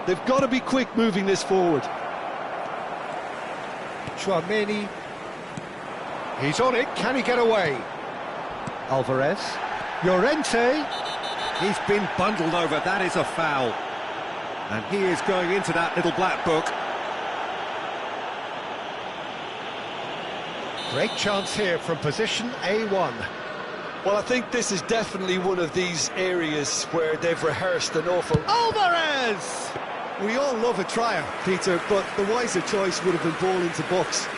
They've got to be quick moving this forward. Chouameni. He's on it, can he get away? Alvarez. Llorente. He's been bundled over, that is a foul. And he is going into that little black book. Great chance here from position A1. Well, I think this is definitely one of these areas where they've rehearsed an awful... Alvarez! We all love a trier, Peter, but the wiser choice would have been ball into box.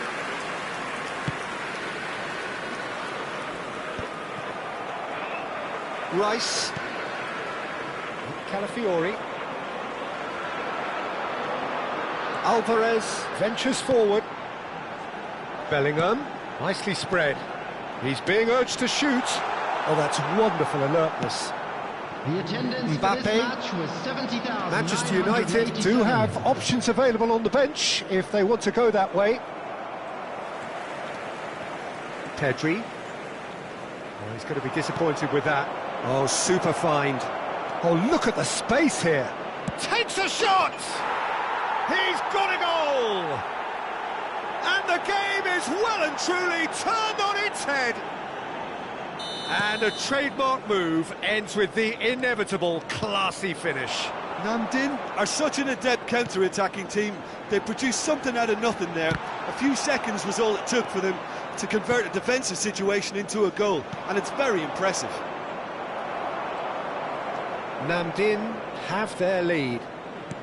Rice. Calafiori. Alvarez ventures forward. Bellingham, nicely spread. He's being urged to shoot. Oh, that's wonderful alertness. The attendance Mbappe. for this match was 70,000. Manchester United do have options available on the bench if they want to go that way. Pedri. Oh, he's going to be disappointed with that. Oh, super find. Oh, look at the space here. Takes a shot! He's got a goal! And the game is well and truly turned on its head. And a trademark move ends with the inevitable classy finish. Namdin are such an adept counter-attacking team. They produced something out of nothing there. A few seconds was all it took for them to convert a defensive situation into a goal, and it's very impressive. Namdin have their lead.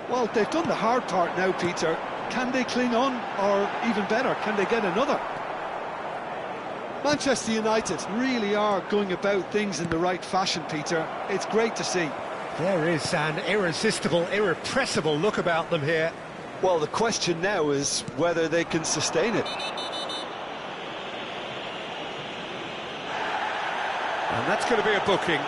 Well, they've done the hard part now, Peter. Can they cling on, or even better, can they get another? Manchester United really are going about things in the right fashion, Peter. It's great to see. There is an irresistible, irrepressible look about them here. Well, the question now is whether they can sustain it. And that's going to be a booking.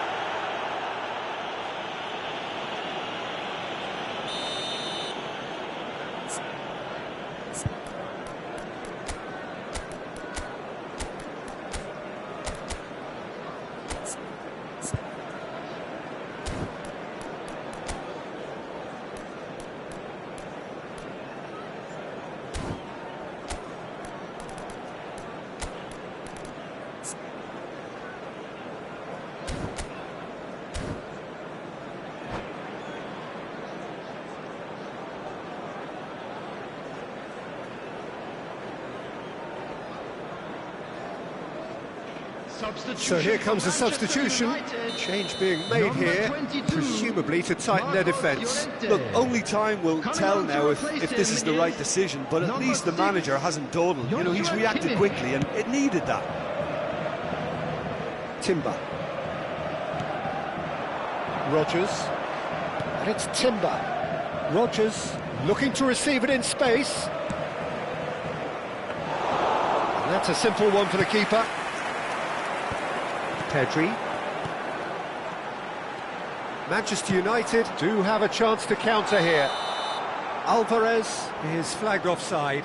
So here comes a substitution. Change being made here, presumably to tighten their defence. Look, only time will tell now if this is the right decision, but at least the manager hasn't dawdled. You know, he's reacted quickly, and it needed that. Timber. Rodgers. And it's Timber. Rodgers looking to receive it in space. And that's a simple one for the keeper. Pedri. Manchester United do have a chance to counter here. Alvarez is flagged offside.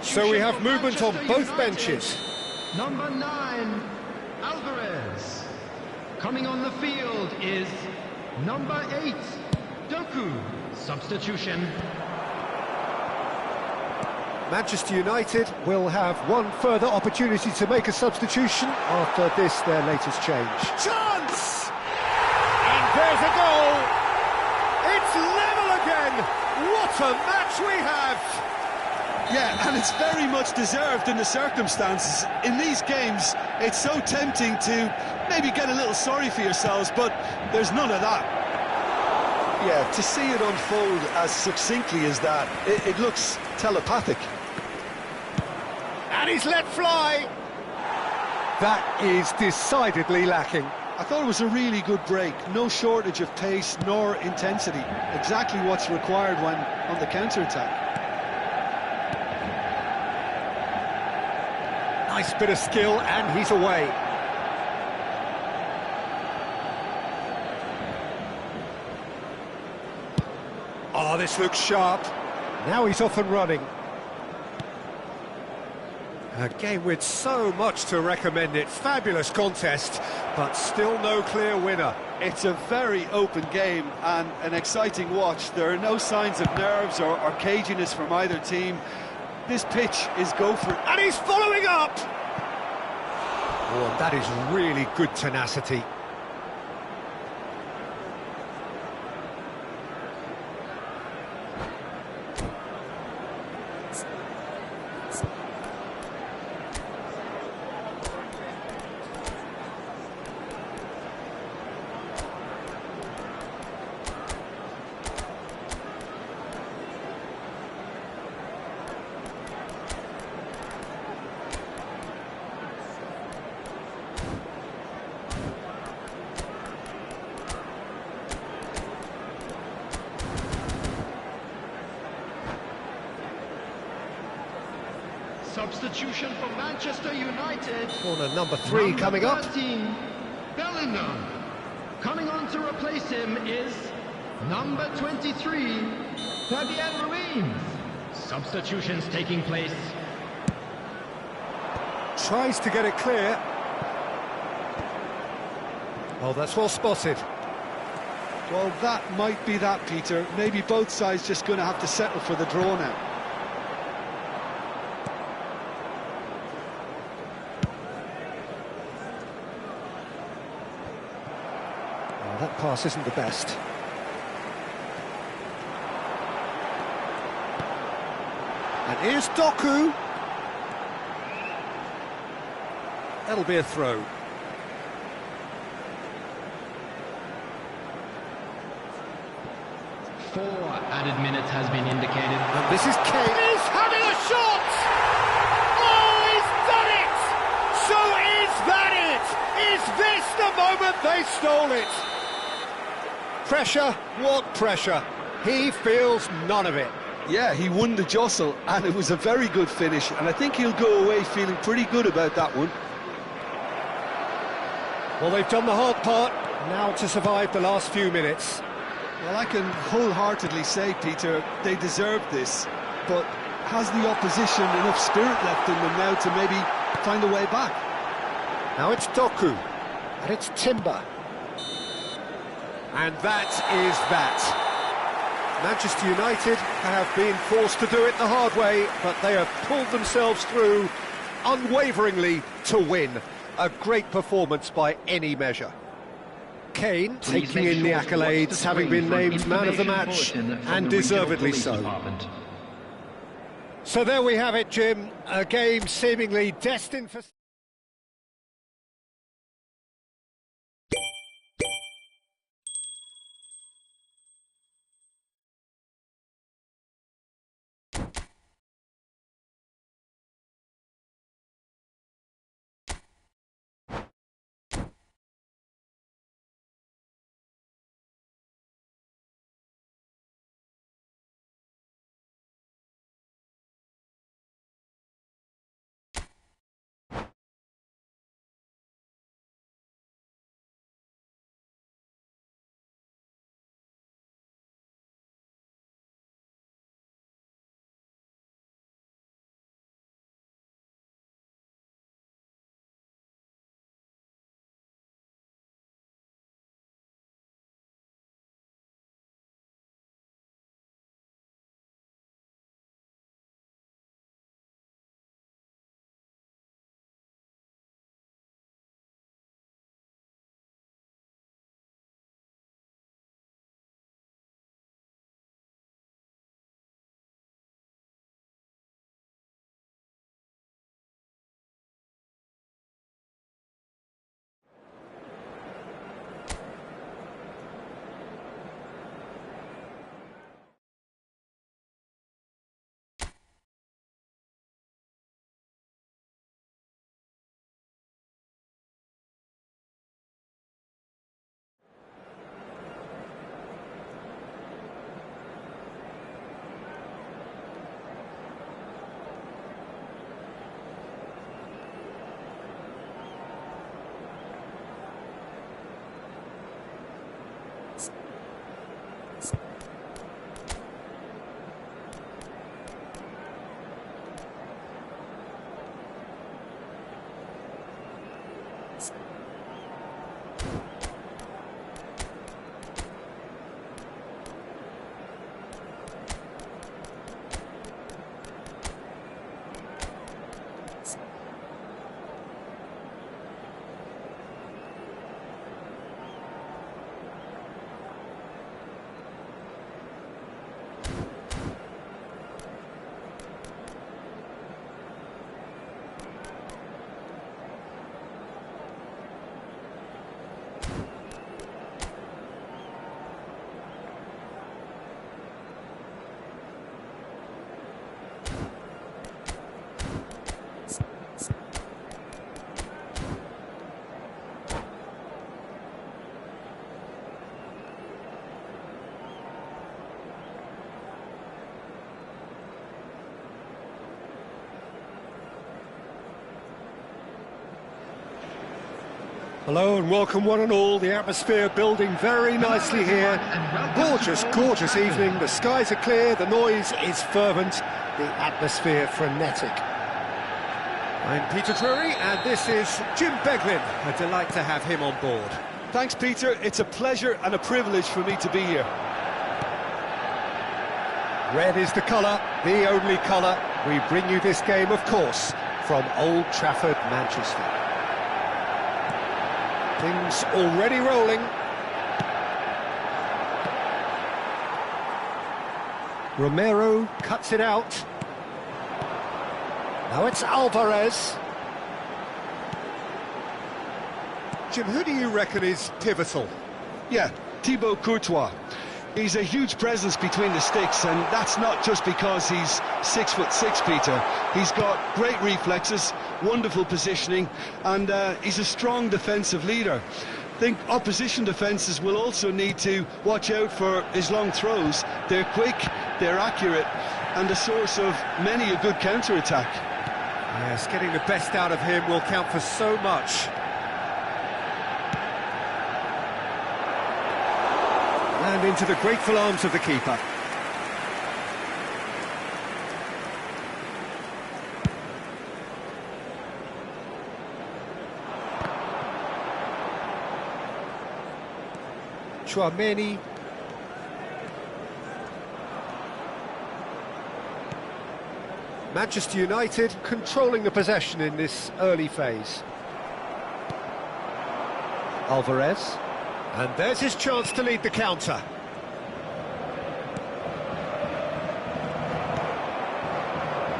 So we have movement on both benches. Number 9, Alvarez. Coming on the field is number 8, Doku. Substitution. Manchester United will have one further opportunity to make a substitution after this, their latest change. Chance! And there's a goal! It's level again! What a match we have! Yeah, and it's very much deserved in the circumstances. In these games, it's so tempting to maybe get a little sorry for yourselves, but there's none of that. Yeah, to see it unfold as succinctly as that, it looks telepathic. And he's let fly! That is decidedly lacking. I thought it was a really good break. No shortage of pace nor intensity. Exactly what's required when on the counter-attack. Nice bit of skill, and he's away. Oh, this looks sharp. Now he's off and running. A game with so much to recommend it. Fabulous contest, but still no clear winner. It's a very open game and an exciting watch. There are no signs of nerves or caginess from either team. This pitch is go for it. And he's following up! Oh, and that is really good tenacity. Substitution for Manchester United. Corner number 3 Number coming up. 13, Bellingham. Coming on to replace him is number 23, Fabian Ruiz. Substitutions taking place. Tries to get it clear. Oh, that's well spotted. Well, that might be that, Peter. Maybe both sides just going to have to settle for the draw now. Oh, that pass isn't the best. And here's Doku. That'll be a throw. 4 added minutes has been indicated. And this is Kane. He's having a shot! Oh, he's done it! So is that it? Is this the moment they stole it? Pressure, what pressure? He feels none of it. Yeah, he won the jostle, and it was a very good finish, and I think he'll go away feeling pretty good about that one. Well, they've done the hard part, now to survive the last few minutes. Well, I can wholeheartedly say, Peter, they deserved this, but has the opposition enough spirit left in them now to maybe find a way back? Now it's Doku, and it's Timber. And that is that. Manchester United have been forced to do it the hard way, but they have pulled themselves through unwaveringly to win. A great performance by any measure. Kane taking in the accolades, having been named man of the match, and deservedly so. So there we have it, Jim. A game seemingly destined for... Hello and welcome one and all. The atmosphere building very nicely here. Gorgeous, gorgeous evening. The skies are clear, the noise is fervent, the atmosphere frenetic. I'm Peter Drury and this is Jim Beglin. A delight to have him on board. Thanks, Peter. It's a pleasure and a privilege for me to be here. Red is the colour, the only colour. We bring you this game, of course, from Old Trafford, Manchester. Things already rolling. Romero cuts it out. Now it's Alvarez. Jim, who do you reckon is pivotal? Yeah, Thibaut Courtois. He's a huge presence between the sticks, and that's not just because he's 6'6", Peter. He's got great reflexes, wonderful positioning, and he's a strong defensive leader. I think opposition defences will also need to watch out for his long throws. They're quick, they're accurate, and a source of many a good counter-attack. Yes, getting the best out of him will count for so much. And into the grateful arms of the keeper. Chouameni. Manchester United controlling the possession in this early phase. Alvarez. And there's his chance to lead the counter.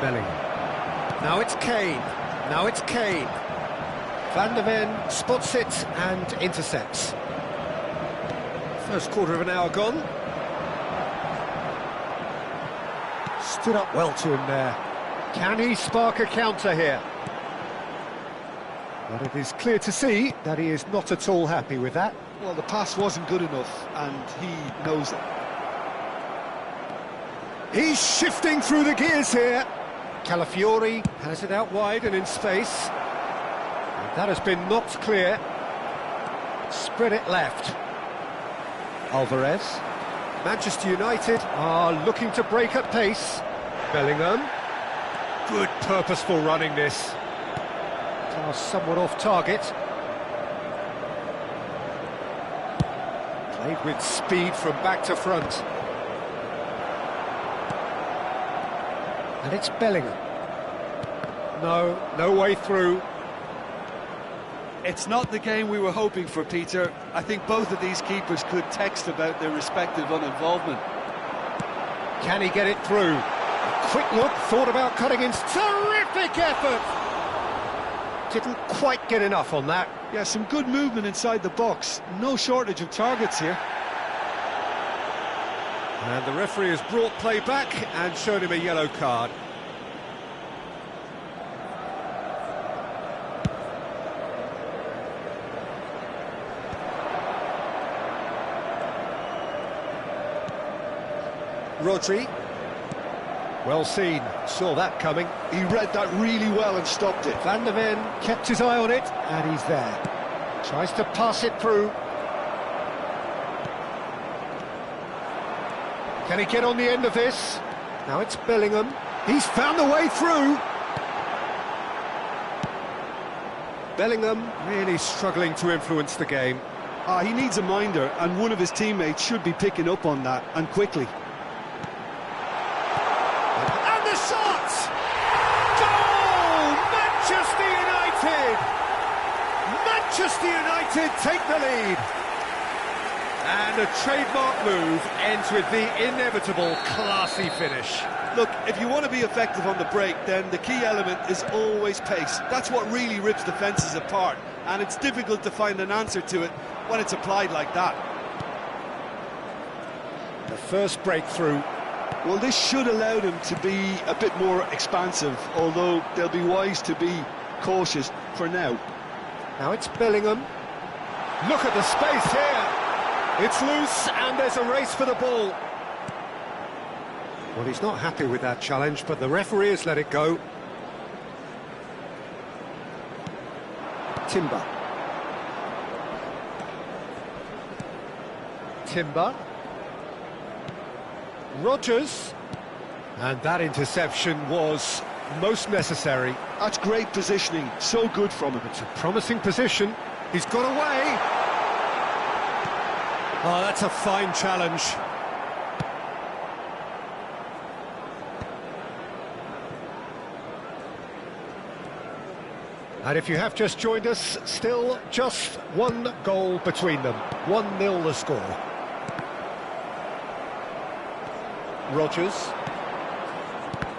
Bellingham. Now it's Kane. Now it's Kane. Van der Ven spots it and intercepts. First quarter of an hour gone. Stood up well to him there. Can he spark a counter here? But it is clear to see that he is not at all happy with that. Well, the pass wasn't good enough, and he knows it. He's shifting through the gears here. Calafiori has it out wide and in space. And that has been knocked clear. Spread it left. Alvarez. Manchester United are looking to break at pace. Bellingham. Good purposeful running this. Pass somewhat off target. Played with speed from back to front. And it's Bellingham. No way through. It's not the game we were hoping for, Peter. I think both of these keepers could text about their respective uninvolvement. Can he get it through? A quick look, thought about cutting in. Terrific effort! Didn't quite get enough on that. Yeah, some good movement inside the box. No shortage of targets here. And the referee has brought play back and shown him a yellow card. Rodri. Well seen, saw that coming. He read that really well and stopped it. Van der Ven kept his eye on it, and he's there. Tries to pass it through. Can he get on the end of this? Now it's Bellingham. He's found a way through. Bellingham really struggling to influence the game. He needs a minder, and one of his teammates should be picking up on that, and quickly. And the shot! Goal! Manchester United! Manchester United take the lead. And a trademark move ends with the inevitable classy finish. Look, if you want to be effective on the break, then the key element is always pace. That's what really rips defences apart, and it's difficult to find an answer to it when it's applied like that. The first breakthrough. Well, this should allow them to be a bit more expansive, although they'll be wise to be cautious for now. Now it's Bellingham. Look at the space here. It's loose and there's a race for the ball. Well, he's not happy with that challenge, but the referee has let it go. Timber. Timber. Rodgers. And that interception was most necessary. That's great positioning, so good from him. It's a promising position. He's got away. Oh, that's a fine challenge. And if you have just joined us, still just one goal between them. 1-0 the score. Rodgers.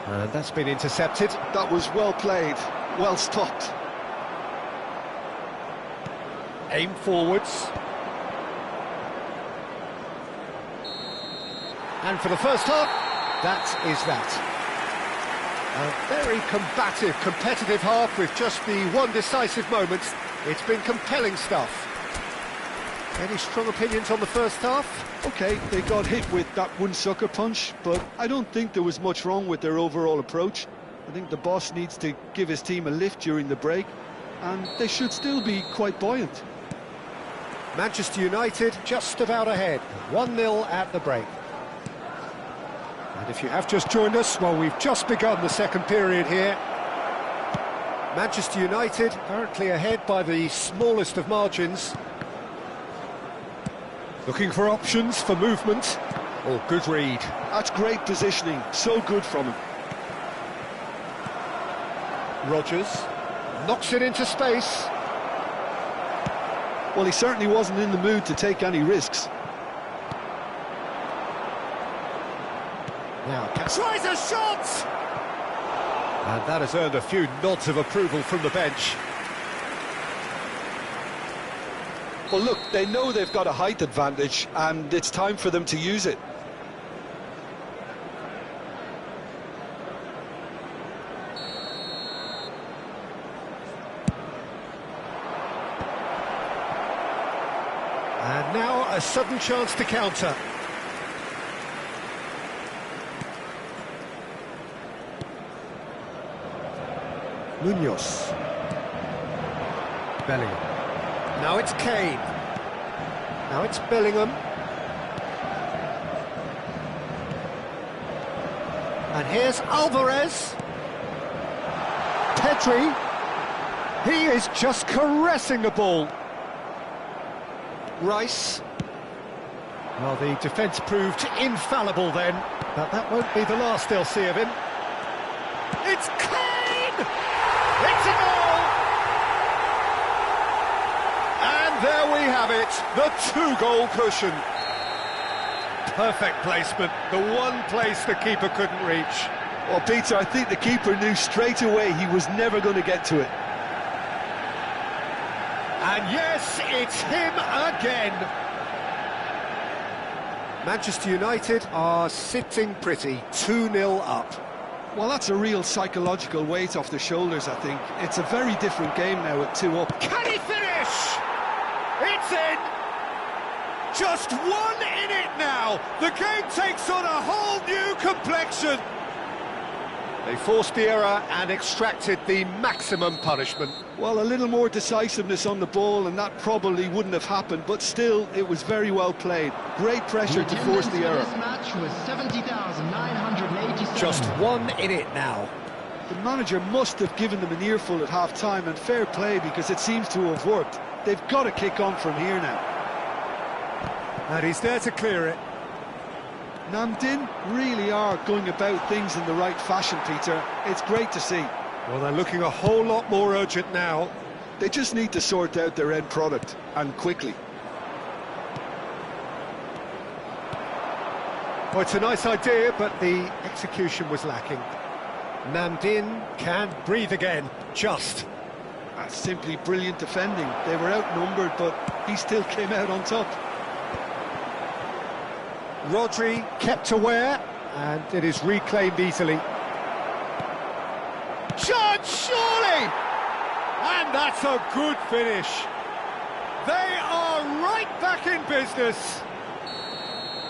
And that's been intercepted. That was well played, well stopped. Aim forwards. And for the first half, that is that. A very combative, competitive half with just the one decisive moment. It's been compelling stuff. Any strong opinions on the first half? OK, they got hit with that one sucker punch, but I don't think there was much wrong with their overall approach. I think the boss needs to give his team a lift during the break, and they should still be quite buoyant. Manchester United just about ahead, 1-0 at the break. And if you have just joined us, well, we've just begun the second period here. Manchester United currently ahead by the smallest of margins. Looking for options for movement. Oh, good read. That's great positioning, so good from him. Rodgers knocks it into space. Well, he certainly wasn't in the mood to take any risks. Now, tries a shot! And that has earned a few nods of approval from the bench. Well, look, they know they've got a height advantage, and it's time for them to use it. And now a sudden chance to counter. Munoz. Bellingham. Now it's Kane. Now it's Bellingham. And here's Alvarez. Pedri. He is just caressing the ball. Rice. Well, the defence proved infallible then, but that won't be the last they'll see of him. It's Kane! It's a goal! And there we have it, the two-goal cushion. Perfect placement, the one place the keeper couldn't reach. Well, Peter, I think the keeper knew straight away he was never going to get to it. And yes, it's him again. Manchester United are sitting pretty, 2-0 up. Well, that's a real psychological weight off their shoulders, I think. It's a very different game now at 2 up. Can he finish? It's in! Just one in it now. The game takes on a whole new complexion. They forced the error and extracted the maximum punishment. Well, a little more decisiveness on the ball, and that probably wouldn't have happened, but still, it was very well played. Great pressure to force the error. This match was 70,987. Just one in it now. The manager must have given them an earful at half-time, and fair play, because it seems to have worked. They've got to kick on from here now. And he's there to clear it. Namdin really are going about things in the right fashion, Peter. It's great to see. Well, they're looking a whole lot more urgent now. They just need to sort out their end product, and quickly. Well, it's a nice idea, but the execution was lacking. Namdin can breathe again, just. That's simply brilliant defending. They were outnumbered, but he still came out on top. Rodri kept aware, and it is reclaimed easily. Chance, surely! And that's a good finish. They are right back in business.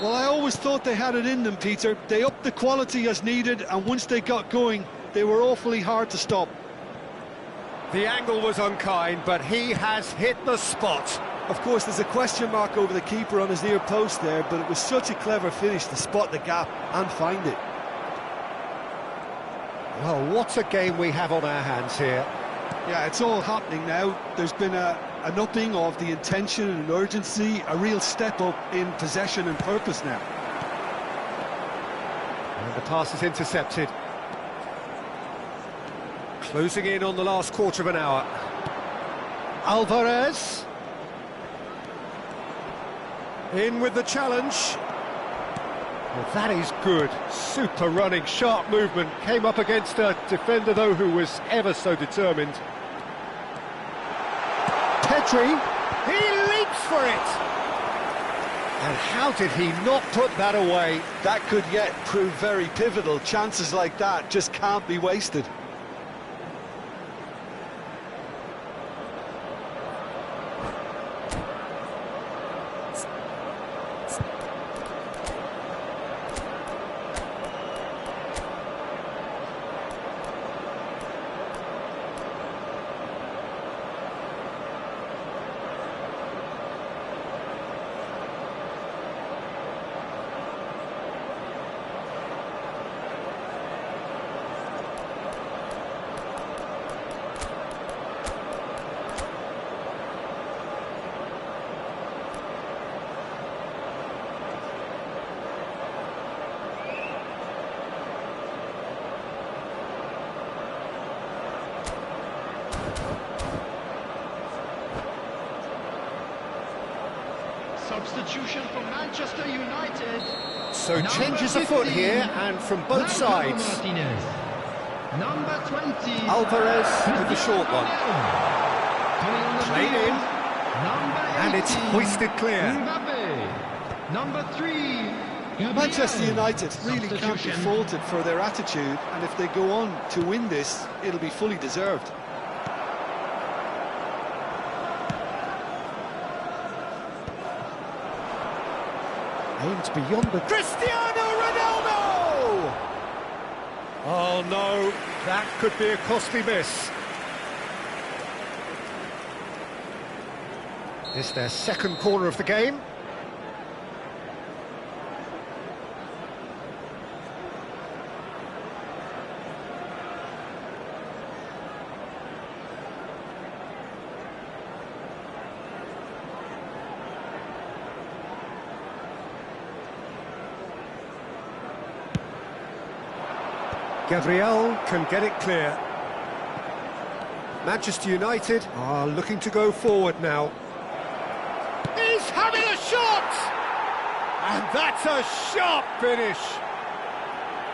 Well, I always thought they had it in them, Peter. They upped the quality as needed, and once they got going, they were awfully hard to stop. The angle was unkind, but he has hit the spot. Of course, there's a question mark over the keeper on his near post there, but it was such a clever finish to spot the gap and find it. Well, what a game we have on our hands here. Yeah, it's all happening now. There's been an upping of the intention and urgency, a real step up in possession and purpose now. And the pass is intercepted. Closing in on the last quarter of an hour. Alvarez. In with the challenge. Well, that is good. Super running, sharp movement. Came up against a defender, though, who was ever so determined. Petri. He leaps for it. And how did he not put that away? That could yet prove very pivotal. Chances like that just can't be wasted. Substitution for Manchester United. So Number changes afoot 15, here, and from both Lautaro sides. Martinez. Number 20. Alvarez with the short one. Coming on the Played field, in. Number 18. And it's hoisted clear. Mbappe. Number 3. Gabriel. Manchester United really can't be Substitution. faulted for their attitude, and if they go on to win this, it'll be fully deserved. Aimed beyond the... Cristiano Ronaldo! Oh no, that could be a costly miss. It's their second corner of the game. Gabriel can get it clear. Manchester United are looking to go forward now. He's having a shot! And that's a sharp finish.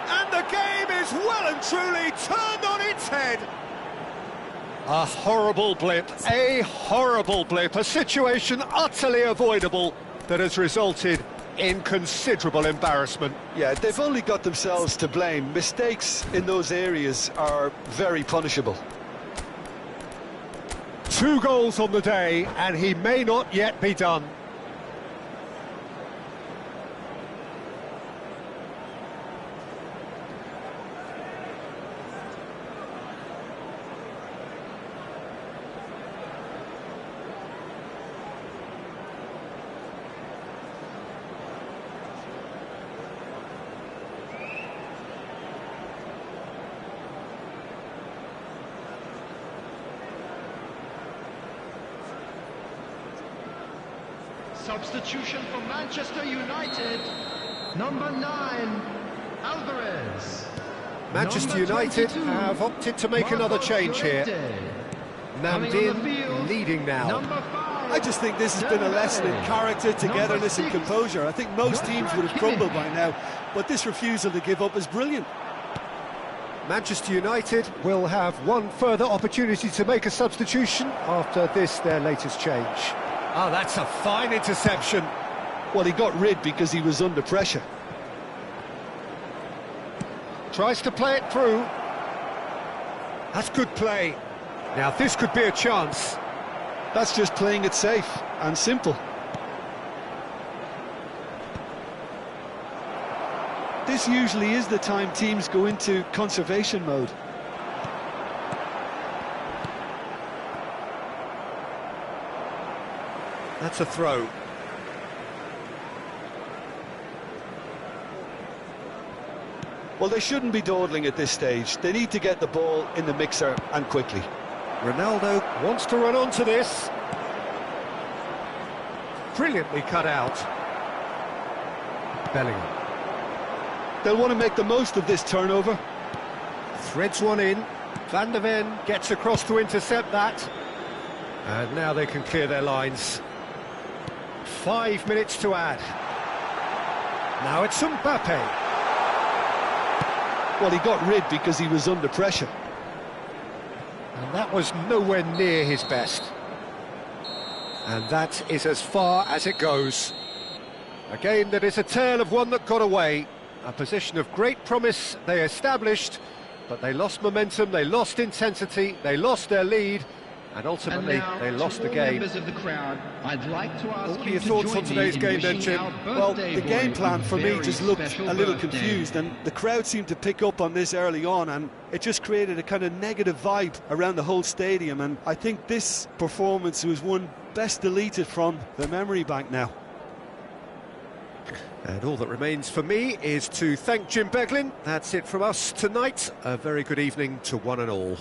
And the game is well and truly turned on its head. A horrible blip, a situation utterly avoidable that has resulted in considerable embarrassment. Yeah, they've only got themselves to blame. Mistakes in those areas are very punishable. 2 goals on the day, and he may not yet be done. Substitution for Manchester United. Number 9, Alvarez. Manchester Number United 22, have opted to make another Marcos change here. Llorente. Coming on the Nandin field, leading now. Number 5, I just think this has been a lesson in character, togetherness and composure. I think most teams would have crumbled by now, but this refusal to give up is brilliant. Manchester United will have one further opportunity to make a substitution after this, their latest change. Oh, that's a fine interception. Well, he got rid because he was under pressure. Tries to play it through. That's good play. Now this could be a chance. That's just playing it safe and simple. This usually is the time teams go into conservation mode. That's a throw. Well, they shouldn't be dawdling at this stage. They need to get the ball in the mixer and quickly. Ronaldo wants to run onto this. Brilliantly cut out. Bellingham. They'll want to make the most of this turnover. Threads one in. Van der Ven gets across to intercept that. And now they can clear their lines. 5 minutes to add. Now it's Mbappe. Well, he got rid because he was under pressure. And that was nowhere near his best. And that is as far as it goes. A game that is a tale of one that got away. A position of great promise they established, but they lost momentum, they lost intensity, they lost their lead, and ultimately they lost the game. Members of the crowd, I'd like to ask What are your thoughts on today's game then, Jim? Well, the game plan for me just looked a little confused, and the crowd seemed to pick up on this early on, and it just created a kind of negative vibe around the whole stadium, and I think this performance was one best deleted from the memory bank now. And all that remains for me is to thank Jim Beglin. That's it from us tonight. A very good evening to one and all.